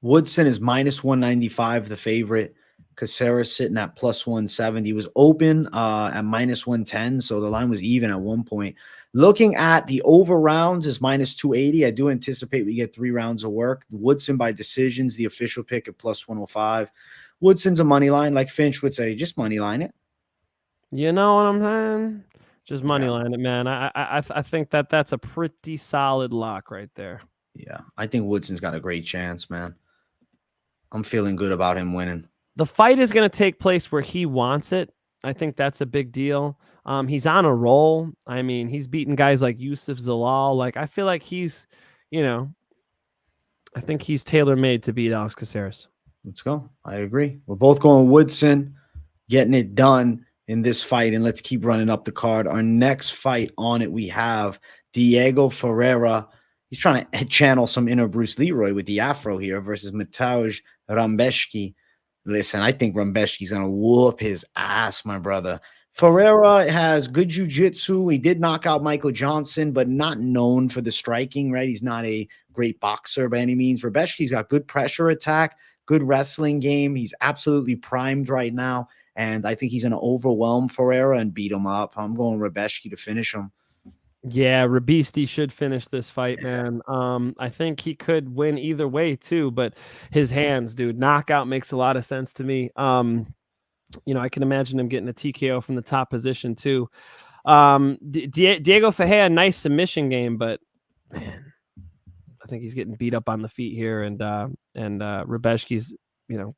Woodson is minus 195, the favorite. Caceres sitting at plus 170. He was open at minus 110, so the line was even at one point. Looking at the over rounds is minus 280. I do anticipate we get 3 rounds of work. Woodson by decisions, the official pick at plus 105. Woodson's a money line, like Finch would say, just money line it. You know what I'm saying? Just money line it, man. I think that's a pretty solid lock right there. Yeah, I think Woodson's got a great chance, man. I'm feeling good about him winning. The fight is going to take place where he wants it. I think that's a big deal. He's on a roll. I mean, he's beaten guys like Yusuf Zalal. Like, I feel like he's, I think he's tailor-made to beat Alex Caceres. Let's go. I agree. We're both going Woodson, getting it done in this fight, and let's keep running up the card. Our next fight on it, we have Diego Ferreira. He's trying to channel some inner Bruce Leroy with the afro here versus Mateusz Rębecki. Listen, I think Rębecki's going to whoop his ass, my brother. Ferreira has good jiu-jitsu. He did knock out Michael Johnson, but not known for the striking, right? He's not a great boxer by any means. Rębecki's got good pressure attack, good wrestling game. He's absolutely primed right now, and I think he's going to overwhelm Ferreira and beat him up. I'm going Rębecki to finish him. Yeah, Rębecki should finish this fight, man. I think he could win either way too, but his hands, dude, knockout makes a lot of sense to me. I can imagine him getting a TKO from the top position too. Diego Ferreira, nice submission game, but man, I think he's getting beat up on the feet here, and Rębecki's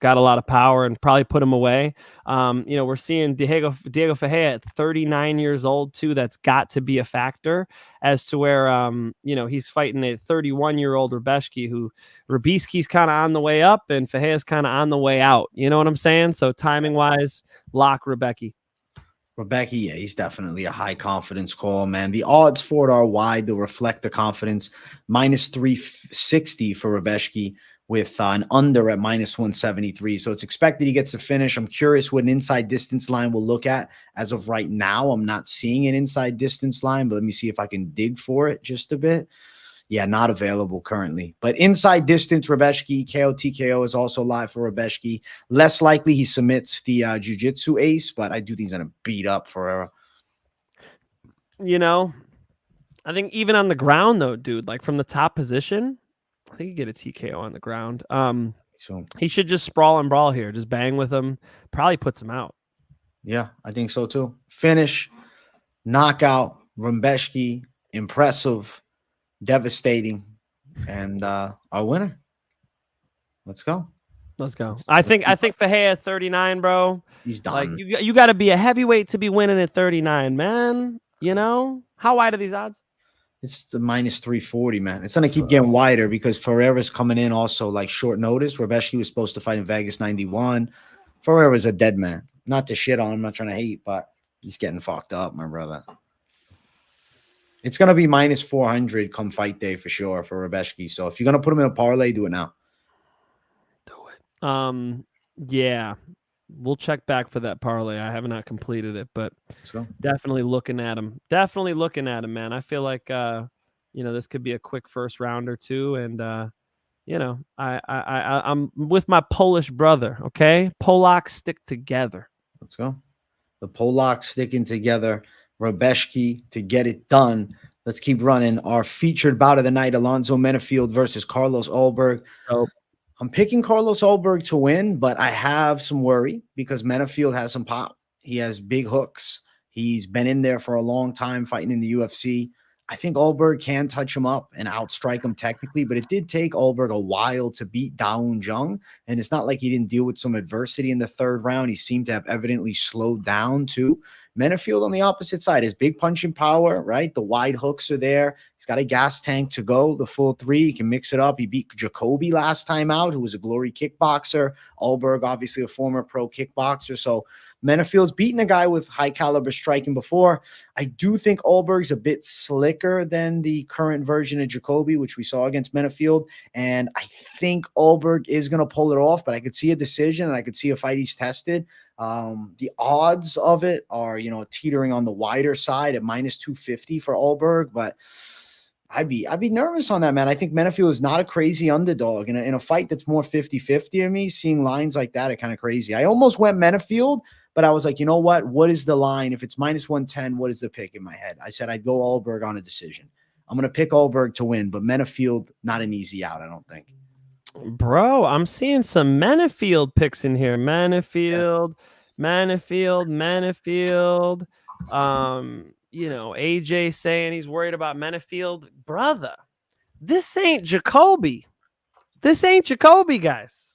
got a lot of power and probably put him away. We're seeing Diego Ferreira at 39 years old too. That's got to be a factor as to where, he's fighting a 31-year-old Rębecki, who Rębecki's kind of on the way up and Ferreira's kind of on the way out. You know what I'm saying? So timing wise, lock Rębecki. Rębecki, yeah, he's definitely a high confidence call, man. The odds for it are wide to reflect the confidence. Minus 360 for Rębecki, with an under at minus 173. So it's expected he gets a finish. I'm curious what an inside distance line we'll look at. As of right now, I'm not seeing an inside distance line, but let me see if I can dig for it just a bit. Yeah, not available currently. But inside distance, Rębecki, KO TKO is also live for Rębecki. Less likely he submits the jiu-jitsu ace, but I do think he's going to beat up Ferreira. I think even on the ground though, dude, like from the top position, I think you get a TKO on the ground. He should just sprawl and brawl here. Just bang with him. Probably puts him out. Yeah, I think so too. Finish, knockout, Rębecki, impressive, devastating, and our winner. Let's go. Let's go. I think Ferreira at 39, bro. He's done. Like you got to be a heavyweight to be winning at 39, man. How wide are these odds? It's the minus 340, man. It's going to keep getting wider because Ferreira's coming in also like short notice. Rębecki was supposed to fight in Vegas 91. Ferreira's a dead man. Not to shit on him. I'm not trying to hate, but he's getting fucked up, my brother. It's going to be minus 400 come fight day for sure for Rębecki. So if you're going to put him in a parlay, do it now. Do it. Yeah. we'll check back for that parlay. I have not completed it, but Let's go. definitely looking at him. Definitely looking at him, man. I feel like this could be a quick first round or two, and I'm with my Polish brother. Okay, Polacks stick together. Let's go. The Polacks sticking together. Rębecki to get it done. Let's keep running. Our featured bout of the night: Alonzo Menifield versus Carlos Ulberg. Oh. I'm picking Carlos Ulberg to win, but I have some worry because Menifield has some pop. He has big hooks. He's been in there for a long time fighting in the UFC. I think Ulberg can touch him up and outstrike him technically, but it did take Ulberg a while to beat Dawoon Jung. And it's not like he didn't deal with some adversity in the third round. He seemed to have evidently slowed down too. Menifield on the opposite side is big punching power, right? The wide hooks are there. He's got a gas tank to go, the full three. He can mix it up. He beat Jacoby last time out, who was a glory kickboxer. Ulberg, obviously a former pro kickboxer. So Menifield's beaten a guy with high caliber striking before. I do think Ulberg's a bit slicker than the current version of Jacoby, which we saw against Menifield. And I think Ulberg is going to pull it off, but I could see a decision and I could see a fight he's tested. The odds of it are, teetering on the wider side at -250 for Ulberg, but I'd be nervous on that, man. I think Menifield is not a crazy underdog in a fight that's more 50-50 to me. Seeing lines like that are kind of crazy. I almost went Menifield, but I was like, you know what? What is the line? If it's -110, what is the pick in my head? I said I'd go Ulberg on a decision. I'm going to pick Ulberg to win, but Menifield, not an easy out, I don't think. Bro, I'm seeing some Menifield picks in here. Menifield. AJ saying he's worried about Menifield. Brother, this ain't Jacoby. Guys.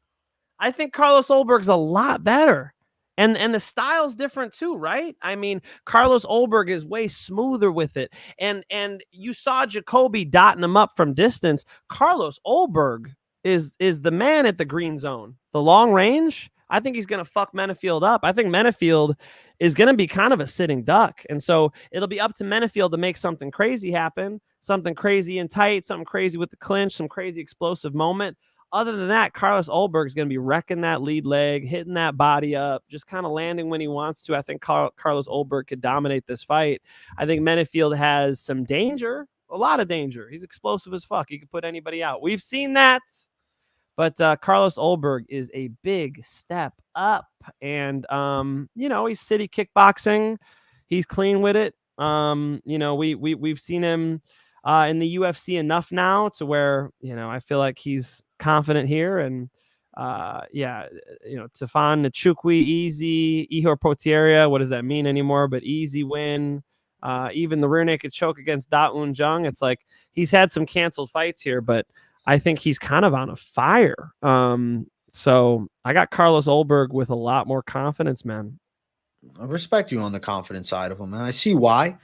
I think Carlos Ulberg's a lot better. And the style's different too, right? I mean, Carlos Ulberg is way smoother with it. And you saw Jacoby dotting him up from distance. Carlos Ulberg is the man at the green zone. The long range, I think he's going to fuck Menifield up. I think Menifield is going to be kind of a sitting duck. And so it'll be up to Menifield to make something crazy happen, something crazy and tight, something crazy with the clinch, some crazy explosive moment. Other than that, Carlos Ulberg is going to be wrecking that lead leg, hitting that body up, just kind of landing when he wants to. I think Carlos Ulberg could dominate this fight. I think Menifield has some danger, a lot of danger. He's explosive as fuck. He could put anybody out. We've seen that. But Carlos Ulberg is a big step up. And, he's city kickboxing. He's clean with it. We've seen him in the UFC enough now to where, I feel like he's confident here. And, Tefan Nchukwi, easy. Ihor Potieria, what does that mean anymore? But easy win. Even the rear naked choke against Dawoon Jung. It's like he's had some canceled fights here, but I think he's kind of on a fire. So I got Carlos Ulberg with a lot more confidence, man. I respect you on the confidence side of him, man. I see why.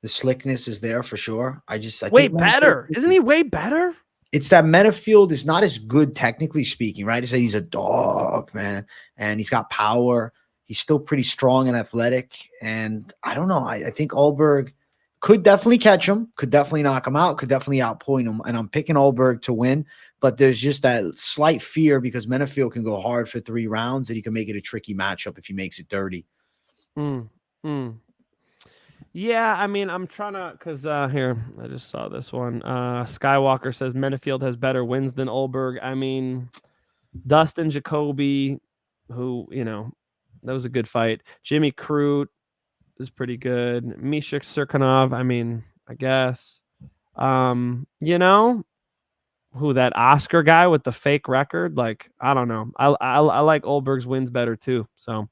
The slickness is there for sure. I way better. Isn't he way better? It's that Menifield is not as good technically speaking, right? It's that he's a dog, man. And he's got power. He's still pretty strong and athletic. And I don't know. I think Ulberg could definitely catch him, could definitely knock him out, could definitely outpoint him. And I'm picking Ulberg to win, but there's just that slight fear because Menifield can go hard for 3 rounds and he can make it a tricky matchup if he makes it dirty. Yeah, I mean, I'm trying to, because here, I just saw this one. Skywalker says Menifield has better wins than Ulberg. I mean, Dustin Jacoby, who, that was a good fight. Jimmy Crute is pretty good. Misha Serkinov, I mean, I guess. Who that Oscar guy with the fake record? Like, I don't know. I like Ulberg's wins better too. So,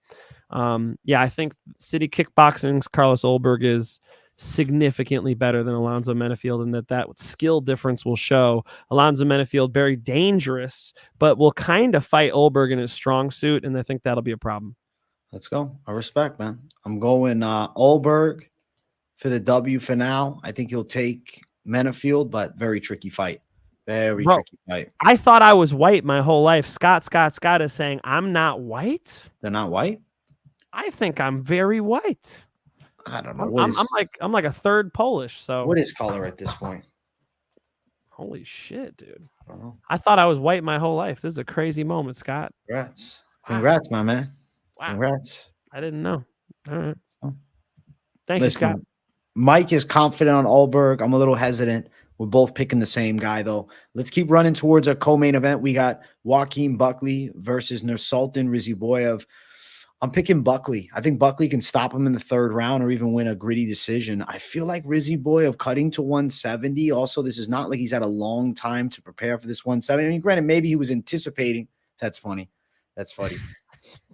I think City Kickboxing's Carlos Ulberg is significantly better than Alonzo Menifield, and that skill difference will show. Alonzo Menifield very dangerous, but will kind of fight Ulberg in his strong suit, and I think that'll be a problem. Let's go. I respect, man. I'm going Ulberg for the W for now. I think he'll take Menifield, but very tricky fight. Tricky fight. I thought I was white my whole life. Scott is saying I'm not white. They're not white? I think I'm very white. I don't know. I'm like a third Polish. So what is color at this point? Holy shit, dude. I don't know. I thought I was white my whole life. This is a crazy moment, Scott. Congrats, my man. Wow. Congrats. I didn't know. All right. Oh. Thank you, Scott. Mike is confident on Ulberg. I'm a little hesitant. We're both picking the same guy, though. Let's keep running towards our co-main event. We got Joaquin Buckley versus Nursultan Ruziboev. I'm picking Buckley. I think Buckley can stop him in the third round or even win a gritty decision. I feel like Ruziboev cutting to 170. Also, this is not like he's had a long time to prepare for this 170. I mean, granted, maybe he was anticipating. That's funny. That's funny.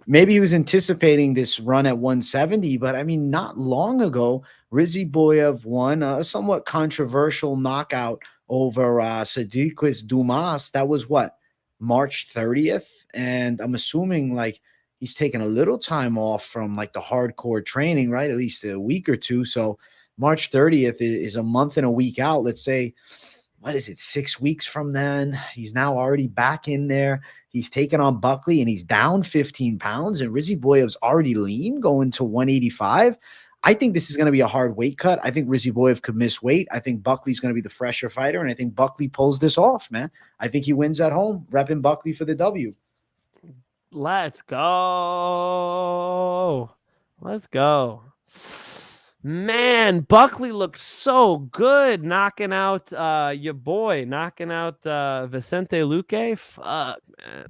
Maybe he was anticipating this run at 170, but I mean, not long ago, Ruziboev won a somewhat controversial knockout over Sadiquis Dumas. That was what, March 30th? And I'm assuming like he's taken a little time off from like the hardcore training, right? At least a week or two. So March 30th is a month and a week out. Let's say, what is it, 6 weeks from then? He's now already back in there. He's taken on Buckley and he's down 15 pounds. And Ruziboev's already lean going to 185. I think this is going to be a hard weight cut. I think Ruziboev could miss weight. I think Buckley's going to be the fresher fighter. And I think Buckley pulls this off, man. I think he wins at home, repping Buckley for the W. Let's go. Let's go. Man, Buckley looked so good knocking out your boy, knocking out Vicente Luque. Fuck, man.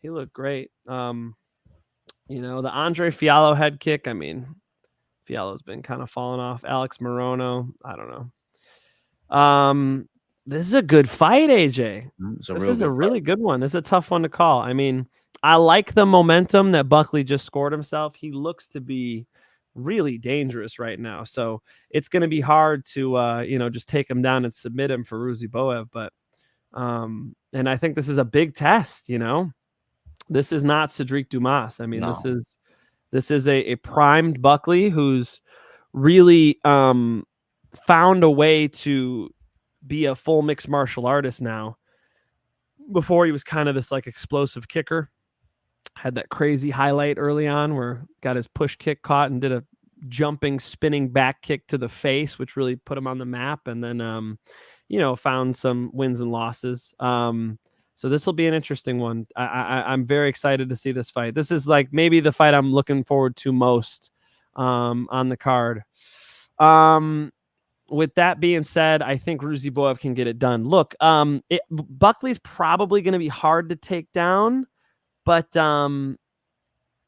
He looked great. You know, the Andre Fiallo head kick, I mean, Fiallo's been kind of falling off. Alex Morono, I don't know. This is a good fight, AJ. This is a really good one. This is a tough one to call. I mean, I like the momentum that Buckley just scored himself. He looks to be really dangerous right now. So it's going to be hard to, you know, just take him down and submit him for Ruziboev. But, and I think this is a big test, you know, this is not Cedric Dumas. I mean, No. this is a primed Buckley who's really, found a way to be a full mixed martial artist now. Before he was kind of this like explosive kicker. Had that crazy highlight early on where got his push kick caught and did a jumping, spinning back kick to the face, which really put him on the map. And then, you know, found some wins and losses. So this will be an interesting one. I'm very excited to see this fight. This is like maybe the fight I'm looking forward to most on the card. With that being said, I think Ruziboev can get it done. Look, Buckley's probably going to be hard to take down. But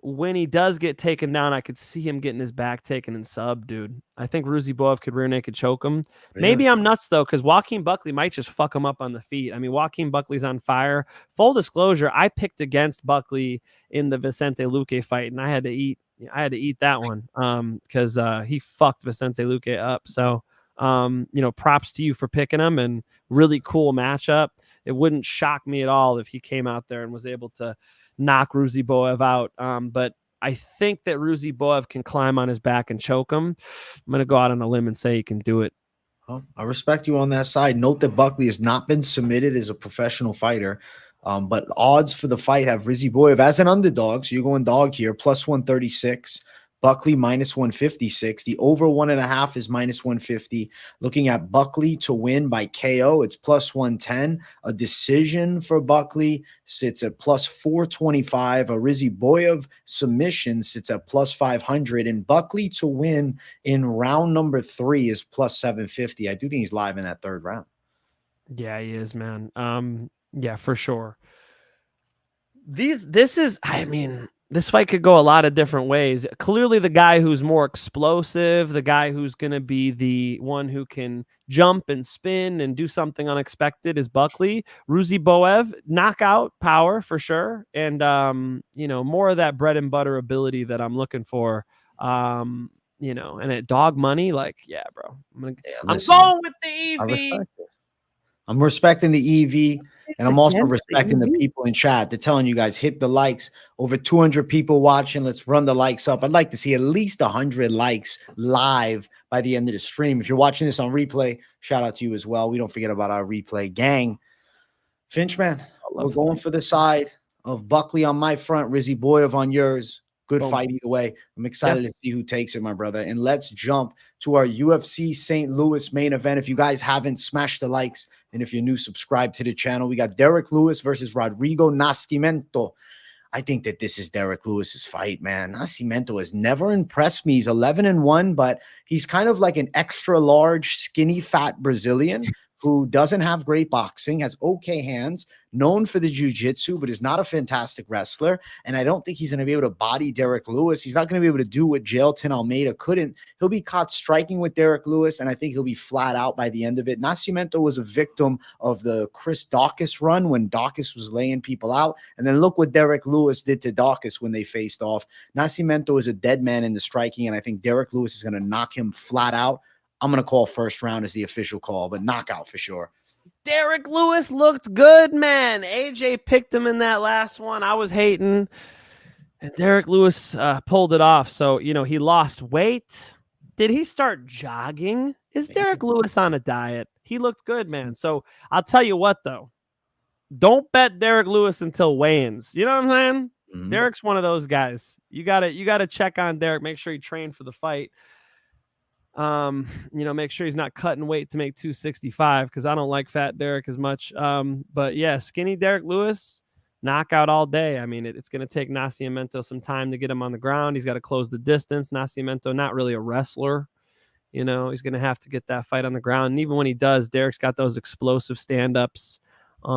when he does get taken down, I could see him getting his back taken and sub, dude. I think Ruziboev could rear naked choke him. Really? Maybe I'm nuts, though, because Joaquin Buckley might just fuck him up on the feet. I mean, Joaquin Buckley's on fire. Full disclosure, I picked against Buckley in the Vicente Luque fight, and I had to eat that one because he fucked Vicente Luque up. So, you know, props to you for picking him, and really cool matchup. It wouldn't shock me at all if he came out there and was able to knock Ruziboev out. But I think that Ruziboev can climb on his back and choke him. I'm going to go out on a limb and say he can do it. Oh, I respect you on that side. Note that Buckley has not been submitted as a professional fighter. But odds for the fight have Ruziboev as an underdog. So you're going dog here, plus 136. Buckley minus 156. The over 1.5 is minus 150. Looking at Buckley to win by KO, it's plus 110. A decision for Buckley sits at plus 425. A Ruziboev submission sits at plus 500. And Buckley to win in round number 3 is plus 750. I do think he's live in that third round. Yeah, he is, man. Yeah, for sure. This fight could go a lot of different ways. Clearly, the guy who's more explosive, the guy who's going to be the one who can jump and spin and do something unexpected is Buckley. Ruziboev, knockout power for sure. And, you know, more of that bread and butter ability that I'm looking for. You know, and at dog money, like, yeah, bro. I'm going with the EV. I'm respecting the EV, and I'm also respecting the people in chat. They're telling you guys, hit the likes. Over 200 people watching. Let's run the likes up. I'd like to see at least 100 likes live by the end of the stream. If you're watching this on replay, shout out to you as well. We don't forget about our replay gang. Finch, man, we're going for the side of Buckley on my front, Ruziboev on yours. Good fight either way. I'm excited to see who takes it, my brother. And let's jump to our UFC St. Louis main event. If you guys haven't, smash the likes. And if you're new, subscribe to the channel. We got Derrick Lewis versus Rodrigo Nascimento. I think that this is Derrick Lewis's fight, man. Nascimento has never impressed me. He's 11-1, but he's kind of like an extra large, skinny, fat Brazilian who doesn't have great boxing, has okay hands, known for the jiu-jitsu, but is not a fantastic wrestler. And I don't think he's going to be able to body Derrick Lewis. He's not going to be able to do what Jailton Almeida couldn't. He'll be caught striking with Derrick Lewis, and I think he'll be flat out by the end of it. Nascimento was a victim of the Chris Daukaus run when Daukaus was laying people out. And then look what Derrick Lewis did to Daukaus when they faced off. Nascimento is a dead man in the striking, and I think Derrick Lewis is going to knock him flat out. I'm going to call first round as the official call, but knockout for sure. Derrick Lewis looked good, man. AJ picked him in that last one. I was hating, and Derrick Lewis pulled it off. So, you know, he lost weight. Did he start jogging? Is Derrick Lewis on a diet? He looked good, man. So I'll tell you what, though. Don't bet Derrick Lewis until weigh-ins. You know what I'm saying? Mm-hmm. Derrick's one of those guys. You gotta check on Derrick. Make sure he trained for the fight. You know, make sure he's not cutting weight to make 265 because I don't like fat Derrick as much. But yeah, skinny Derrick Lewis, knockout all day. I mean, it's going to take Nascimento some time to get him on the ground. He's got to close the distance. Nascimento, not really a wrestler. You know, he's going to have to get that fight on the ground. And even when he does, Derrick's got those explosive stand-ups. You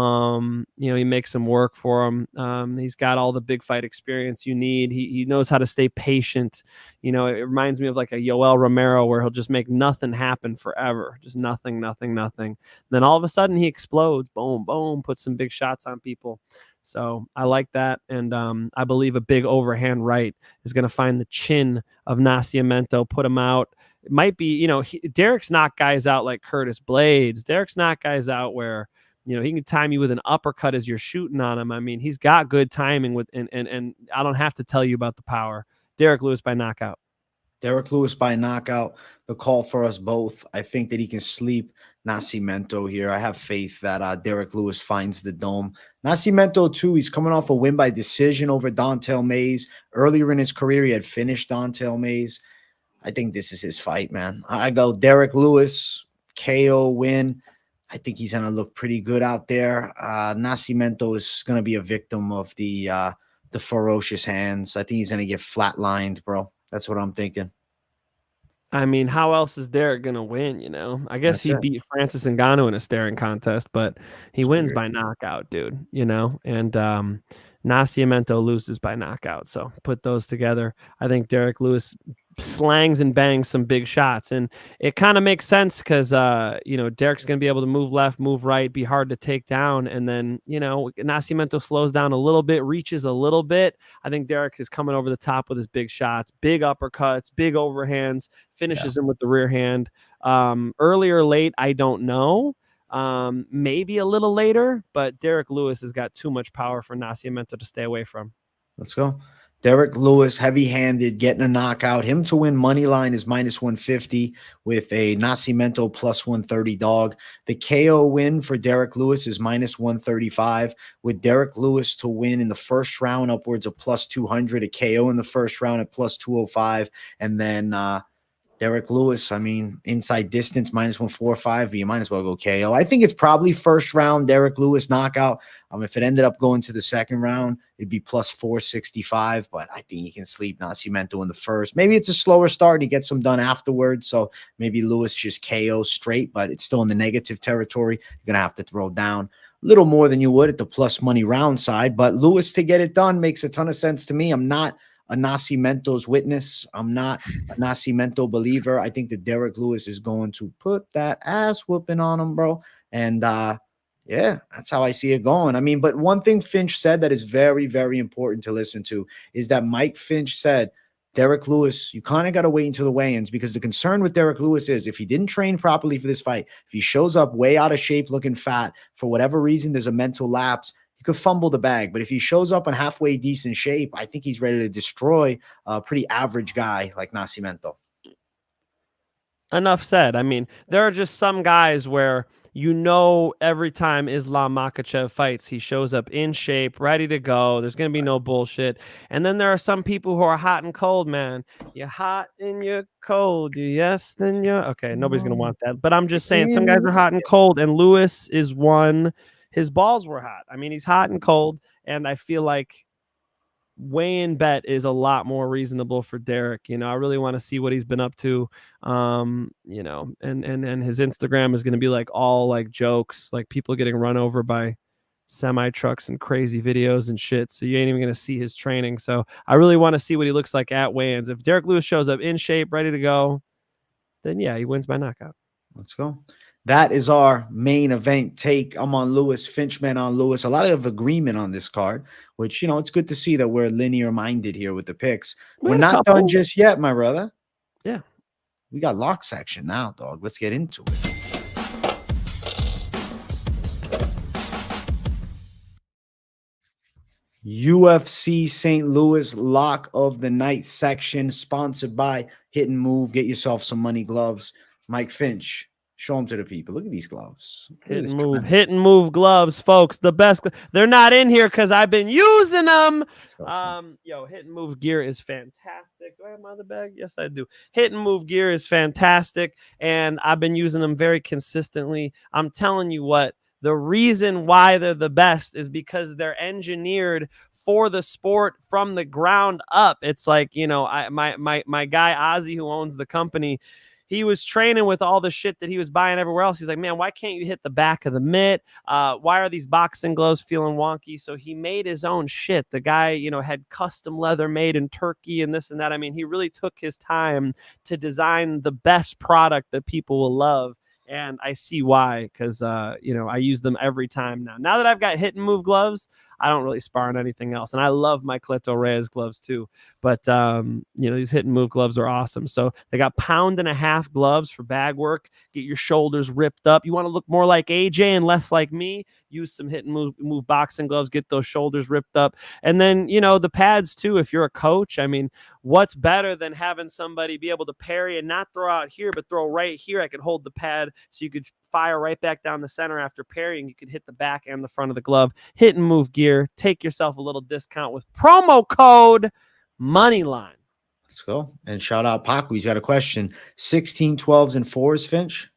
know, he makes some work for him. He's got all the big fight experience you need. He knows how to stay patient. You know, it reminds me of like a Yoel Romero where he'll just make nothing happen forever. Just nothing. Then all of a sudden he explodes. Boom, boom, puts some big shots on people. So I like that. And I believe a big overhand right is going to find the chin of Nascimento, put him out. It might be, you know, Derrick's knocked guys out like Curtis Blades. Derrick's knocked guys out where, you know, he can time you with an uppercut as you're shooting on him. I mean, he's got good timing with, and I don't have to tell you about the power. Derrick Lewis by knockout. Derrick Lewis by knockout. The call for us both. I think that he can sleep Nascimento here. I have faith that Derrick Lewis finds the dome. Nascimento, too, he's coming off a win by decision over Dontel Mays. Earlier in his career, he had finished Dontel Mays. I think this is his fight, man. I go Derrick Lewis, KO win. I think he's going to look pretty good out there. Nascimento is going to be a victim of the ferocious hands. I think he's going to get flatlined, bro. That's what I'm thinking. I mean, how else is Derrick going to win, you know? I guess he beat Francis Ngannou in a staring contest, but he wins by knockout, dude, you know? And Nascimento loses by knockout. So put those together. I think Derrick Lewis slangs and bangs some big shots, and it kind of makes sense because you know, Derrick's going to be able to move left, move right, be hard to take down, and then, you know, Nascimento slows down a little bit, reaches a little bit. I think Derrick is coming over the top with his big shots, big uppercuts, big overhands, finishes him with the rear hand. Early or late, I don't know. Maybe a little later, but Derrick Lewis has got too much power for Nascimento to stay away from. Let's go. Derrick Lewis, heavy-handed, getting a knockout. Him to win money line is -150 with a Nascimento +130 dog. The KO win for Derrick Lewis is -135 with Derrick Lewis to win in the first round upwards of +200, a KO in the first round at +205, and then Derrick Lewis, I mean, inside distance, -145, but you might as well go KO. I think it's probably first round Derrick Lewis knockout. If it ended up going to the second round, it'd be +465, but I think you can sleep Nascimento in the first. Maybe it's a slower start. He gets them done afterwards, so maybe Lewis just KO straight, but it's still in the negative territory. You're going to have to throw down a little more than you would at the plus money round side, but Lewis to get it done makes a ton of sense to me. I'm not a Nascimento's witness. I'm not a Nascimento believer. I think that Derrick Lewis is going to put that ass whooping on him, bro. And yeah, that's how I see it going. I mean, but one thing Finch said that is very, very important to listen to is that Mike Finch said, Derrick Lewis, you kind of got to wait until the weigh-ins, because the concern with Derrick Lewis is if he didn't train properly for this fight, if he shows up way out of shape looking fat, for whatever reason, there's a mental lapse, he could fumble the bag. But if he shows up in halfway decent shape, I think he's ready to destroy a pretty average guy like Nascimento. Enough said. I mean, there are just some guys where, you know, every time Islam Makhachev fights, he shows up in shape, ready to go. There's going to be no bullshit. And then there are some people who are hot and cold, man. You're hot and you're cold. Yes, then you're... Okay, nobody's going to want that. But I'm just saying, some guys are hot and cold, and Lewis is one. His balls were hot. I mean, he's hot and cold, and I feel like weigh-in bet is a lot more reasonable for Derrick. You know, I really want to see what he's been up to. You know, and his Instagram is going to be like all like jokes, like people getting run over by semi trucks and crazy videos and shit. So you ain't even going to see his training. So I really want to see what he looks like at weigh-ins. If Derrick Lewis shows up in shape, ready to go, then yeah, he wins by knockout. Let's go. That is our main event take. I'm on Lewis, Finchman on Lewis. A lot of agreement on this card, which, you know, it's good to see that we're linear minded here with the picks. We're not done just yet, my brother. Yeah. We got lock section now, dog. Let's get into it. UFC St. Louis lock of the night section, sponsored by Hit and Move. Get yourself some money gloves. Mike Finch. Show them to the people. Look at these gloves. Hit and move gloves, folks. The best. They're not in here because I've been using them. Yo, hit and move gear is fantastic. Do I have my other bag? Yes, I do. Hit and move gear is fantastic, and I've been using them very consistently. I'm telling you what, the reason why they're the best is because they're engineered for the sport from the ground up. It's like, you know, my guy Ozzy, who owns the company, he was training with all the shit that he was buying everywhere else. He's like, man, why can't you hit the back of the mitt? Why are these boxing gloves feeling wonky? So he made his own shit. The guy, you know, had custom leather made in Turkey and this and that. I mean, he really took his time to design the best product that people will love. And I see why, because, you know, I use them every time now. Now that I've got hit and move gloves, I don't really spar on anything else. And I love my Cleto Reyes gloves too. But, you know, these hit and move gloves are awesome. So they got 1.5-pound gloves for bag work. Get your shoulders ripped up. You want to look more like AJ and less like me? Use some hit and move boxing gloves. Get those shoulders ripped up. And then, you know, the pads too, if you're a coach. I mean, what's better than having somebody be able to parry and not throw out here, but throw right here? I could hold the pad so you could fire right back down the center after parrying. You could hit the back and the front of the glove. Hit and move gear. Take yourself a little discount with promo code Moneyline. Let's go. And shout out Paco. He's got a question. 16, 12s, and 4s, Finch?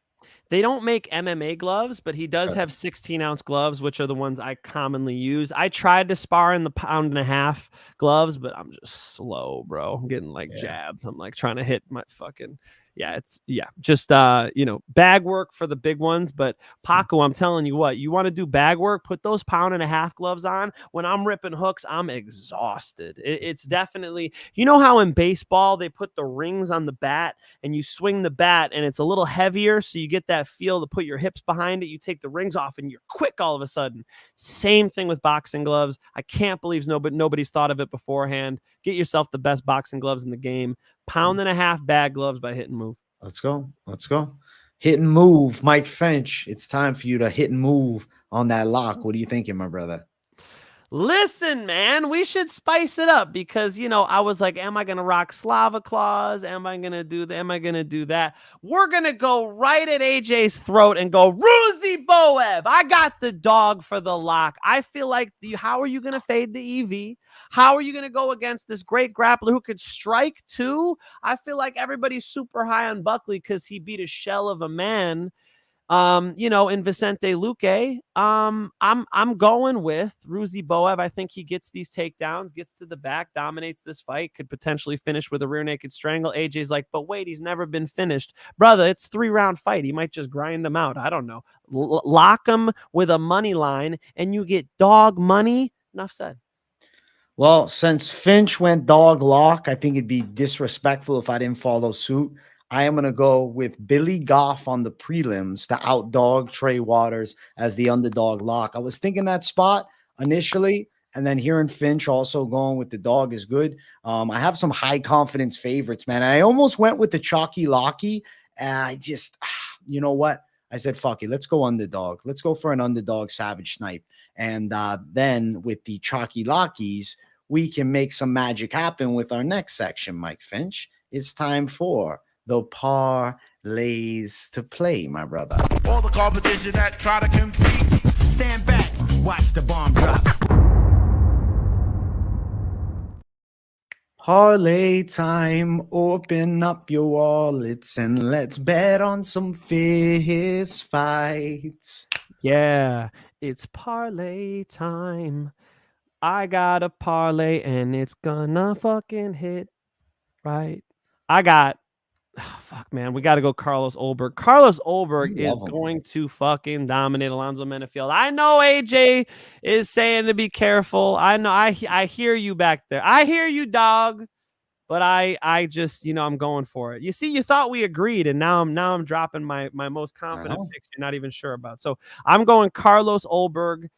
They don't make MMA gloves, but he does have 16-ounce gloves, which are the ones I commonly use. I tried to spar in the 1.5-pound gloves, but I'm just slow, bro. I'm getting like jabs. I'm like trying to hit my fucking... just you know, bag work for the big ones. But Paco, I'm telling you what, you want to do bag work, put those 1.5-pound gloves on. When I'm ripping hooks, I'm exhausted. It's definitely, you know how in baseball they put the rings on the bat and you swing the bat and it's a little heavier, so you get that feel to put your hips behind it. You take the rings off and you're quick all of a sudden. Same thing with boxing gloves. I can't believe nobody's thought of it beforehand. Get yourself the best boxing gloves in the game. 1.5-pound bag gloves by Hit and Move. Let's go. Let's go. Hit and move, Mike Finch. It's time for you to hit and move on that lock. What are you thinking, my brother? Listen, man, we should spice it up because, you know, I was like, am I going to rock Slava Claus? Am I going to do that? Am I going to do that? We're going to go right at AJ's throat and go, Ruziboev. I got the dog for the lock. I feel like, how are you going to fade the EV? How are you going to go against this great grappler who could strike too? I feel like everybody's super high on Buckley because he beat a shell of a man. You know, in Vicente Luque, I'm going with Ruziboev. I think he gets these takedowns, gets to the back, dominates this fight, could potentially finish with a rear naked strangle. AJ's like, but wait, he's never been finished. Brother, it's 3-round fight. He might just grind him out. I don't know. Lock him with a money line and you get dog money. Enough said. Well, since Finch went dog lock, I think it'd be disrespectful if I didn't follow suit. I am going to go with Billy Goff on the prelims to outdog Trey Waters as the underdog lock. I was thinking that spot initially, and then hearing Finch also going with the dog is good. I have some high confidence favorites, man. I almost went with the chalky locky. I just, you know what? I said, fuck it. Let's go underdog. Let's go for an underdog savage snipe. And then with the chalky lockies, we can make some magic happen with our next section, Mike Finch. It's time for the parlays to play, my brother. All the competition that try to compete, stand back, watch the bomb drop. Parlay time, open up your wallets and let's bet on some fist fights. Yeah, it's parlay time. I got a parlay and it's gonna fucking hit right. I got fuck, man. We got to go Carlos Ulberg. Carlos Ulberg is going to fucking dominate Alonzo Menifield. I know AJ is saying to be careful. I know. I hear you back there. I hear you, dog. But I just, I'm going for it. You see, you thought we agreed, and now I'm dropping my most confident picks you're not even sure about. So I'm going Carlos Ulberg.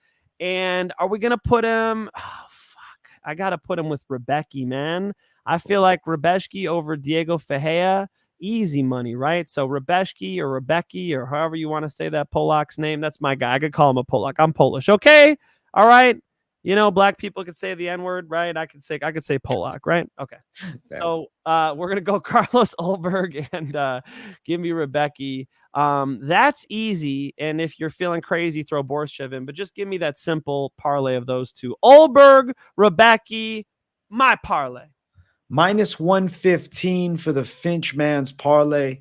And are we gonna put him? Oh fuck! I gotta put him with Rębecki, man. I feel like Rębecki over Diego Ferreira. Easy money, right? So Rębecki or Rębecki or however you want to say that Polak's name. That's my guy. I could call him a Polak. I'm Polish. Okay. All right. Black people could say the N-word, right? I could say Polak, right? Okay. So we're gonna go Carlos Ulberg and give me Rębecki. That's easy. And if you're feeling crazy, throw Borshchev in, but just give me that simple parlay of those two. Ulberg, Rębecki, my parlay. Minus 115 for the Finch man's parlay.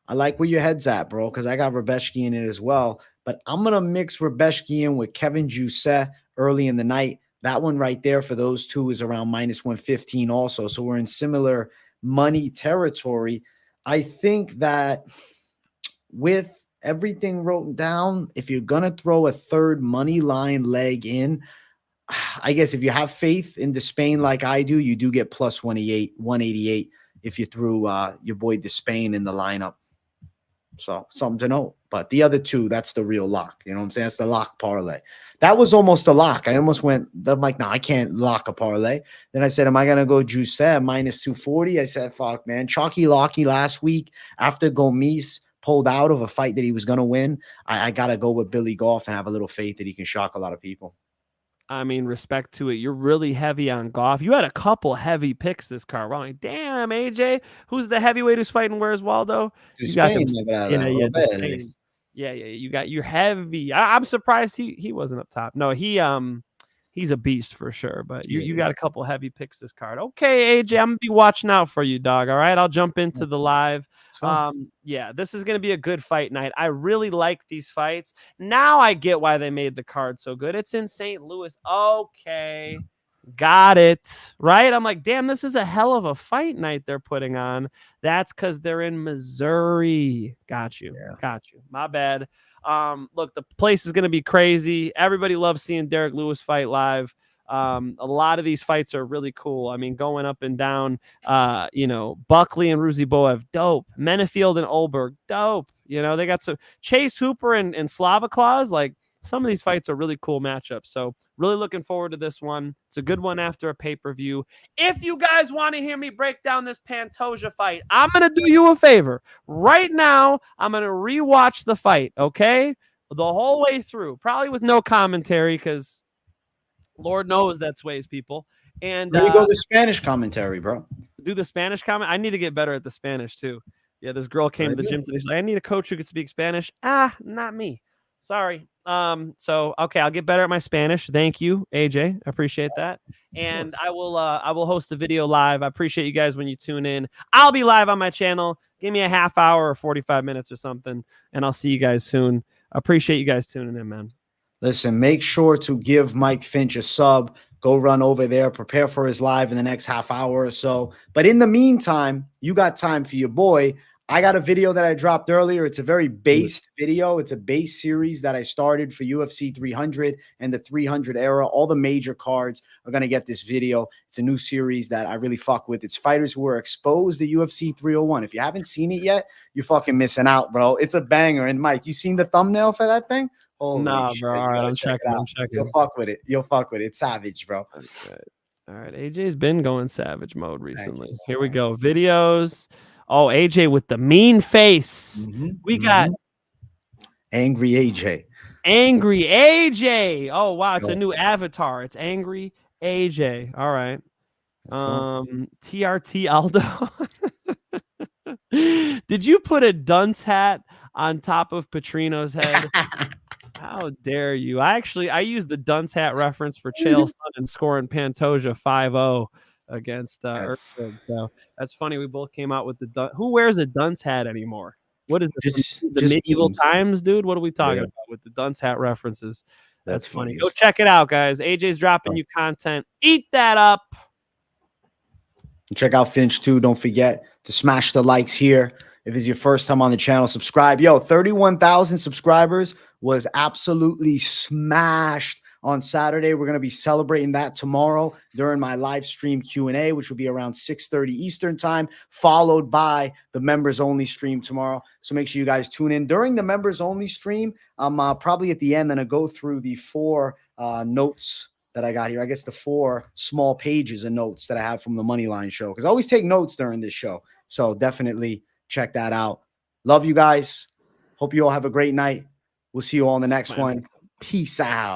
I like where your head's at, bro, because I got Rębecki in it as well. But I'm going to mix Rębecki in with Kevin Jousset early in the night. That one right there for those two is around minus 115 also. So we're in similar money territory. I think that with everything written down, if you're going to throw a third money line leg in, I guess if you have faith in Despaigne like I do, you do get plus 188 if you threw your boy Despaigne in the lineup. So something to know. But the other two, that's the real lock. You know what I'm saying? That's the lock parlay. That was almost a lock. I almost went, I'm like, no, I can't lock a parlay. Then I said, am I going to go Jousset minus 240? I said, fuck, man. Chalky Locky last week after Gomis pulled out of a fight that he was going to win. I got to go with Billy Goff and have a little faith that he can shock a lot of people. I mean, respect to it. You're really heavy on Goff. You had a couple heavy picks this card. We're like, damn, AJ, who's the heavyweight who's fighting? Where's Waldo? You got him. Yeah. You're heavy. I'm surprised he wasn't up top. No, he's a beast for sure. But you got a couple heavy picks this card. Okay, AJ, I'm gonna be watching out for you, dog. All right, I'll jump into the live. Yeah, this is gonna be a good fight night. I really like these fights. Now I get why they made the card so good. It's in St. Louis. Okay, got it. Right? I'm like, damn, this is a hell of a fight night they're putting on. That's because they're in Missouri. Got you. My bad. Look, the place is going to be crazy. Everybody loves seeing Derrick Lewis fight live. A lot of these fights are really cool. I mean, going up and down, Buckley and Ruziboev, dope. Menifield and Ulberg, dope. They got some Chase Hooper and Slava Claus. Like, some of these fights are really cool matchups. So really looking forward to this one. It's a good one after a pay-per-view. If you guys want to hear me break down this Pantoja fight, I'm going to do you a favor. Right now, I'm going to rewatch the fight, okay? The whole way through. Probably with no commentary because Lord knows that sways people. And you go the Spanish commentary, bro. Do the Spanish comment? I need to get better at the Spanish, too. Yeah, this girl came to the gym today. She's like, I need a coach who could speak Spanish. Not me. Sorry. Okay, I'll get better at my Spanish. Thank you, AJ. I appreciate that. And I will host a video live. I appreciate you guys when you tune in. I'll be live on my channel. Give me a half hour or 45 minutes or something, and I'll see you guys soon. I appreciate you guys tuning in, man. Listen, make sure to give Mike Finch a sub. Go run over there, prepare for his live in the next half hour or so. But in the meantime, you got time for your boy. I got a video that I dropped earlier. It's a very based video. It's a base series that I started for UFC 300 and the 300 era. All the major cards are going to get this video. It's a new series that I really fuck with. It's fighters who are exposed to UFC 301. If you haven't seen it yet, you're fucking missing out, bro. It's a banger. And Mike, you seen the thumbnail for that thing? Nah, bro. All right, I'm checking. You'll fuck with it. It's savage, bro. Okay. All right. AJ's been going savage mode recently. Here we go. Videos. Oh, AJ with the mean face. We got Angry AJ. Angry AJ. Oh, wow. It's a new avatar. It's Angry AJ. All right. TRT Aldo. Did you put a dunce hat on top of Petrino's head? How dare you? I used the dunce hat reference for Chael Sonnen scoring Pantoja 5-0 against Erskine. So that's funny. We both came out with the who wears a dunce hat anymore? What is this? The medieval times, dude? What are we talking about with the dunce hat references? That's funny. Go check it out, guys. AJ's dropping you content. Eat that up. Check out Finch too. Don't forget to smash the likes here. If it's your first time on the channel, subscribe. Yo, 31,000 subscribers was absolutely smashed on Saturday. We're going to be celebrating that tomorrow during my live stream Q&A, which will be around 6:30 Eastern time, followed by the members only stream tomorrow. So make sure you guys tune in during the members only stream. I'm probably at the end going to go through the 4 notes that I got here. I guess the 4 small pages of notes that I have from the Moneyline show, because I always take notes during this show. So definitely check that out. Love you guys. Hope you all have a great night. We'll see you all in the next one. Peace out.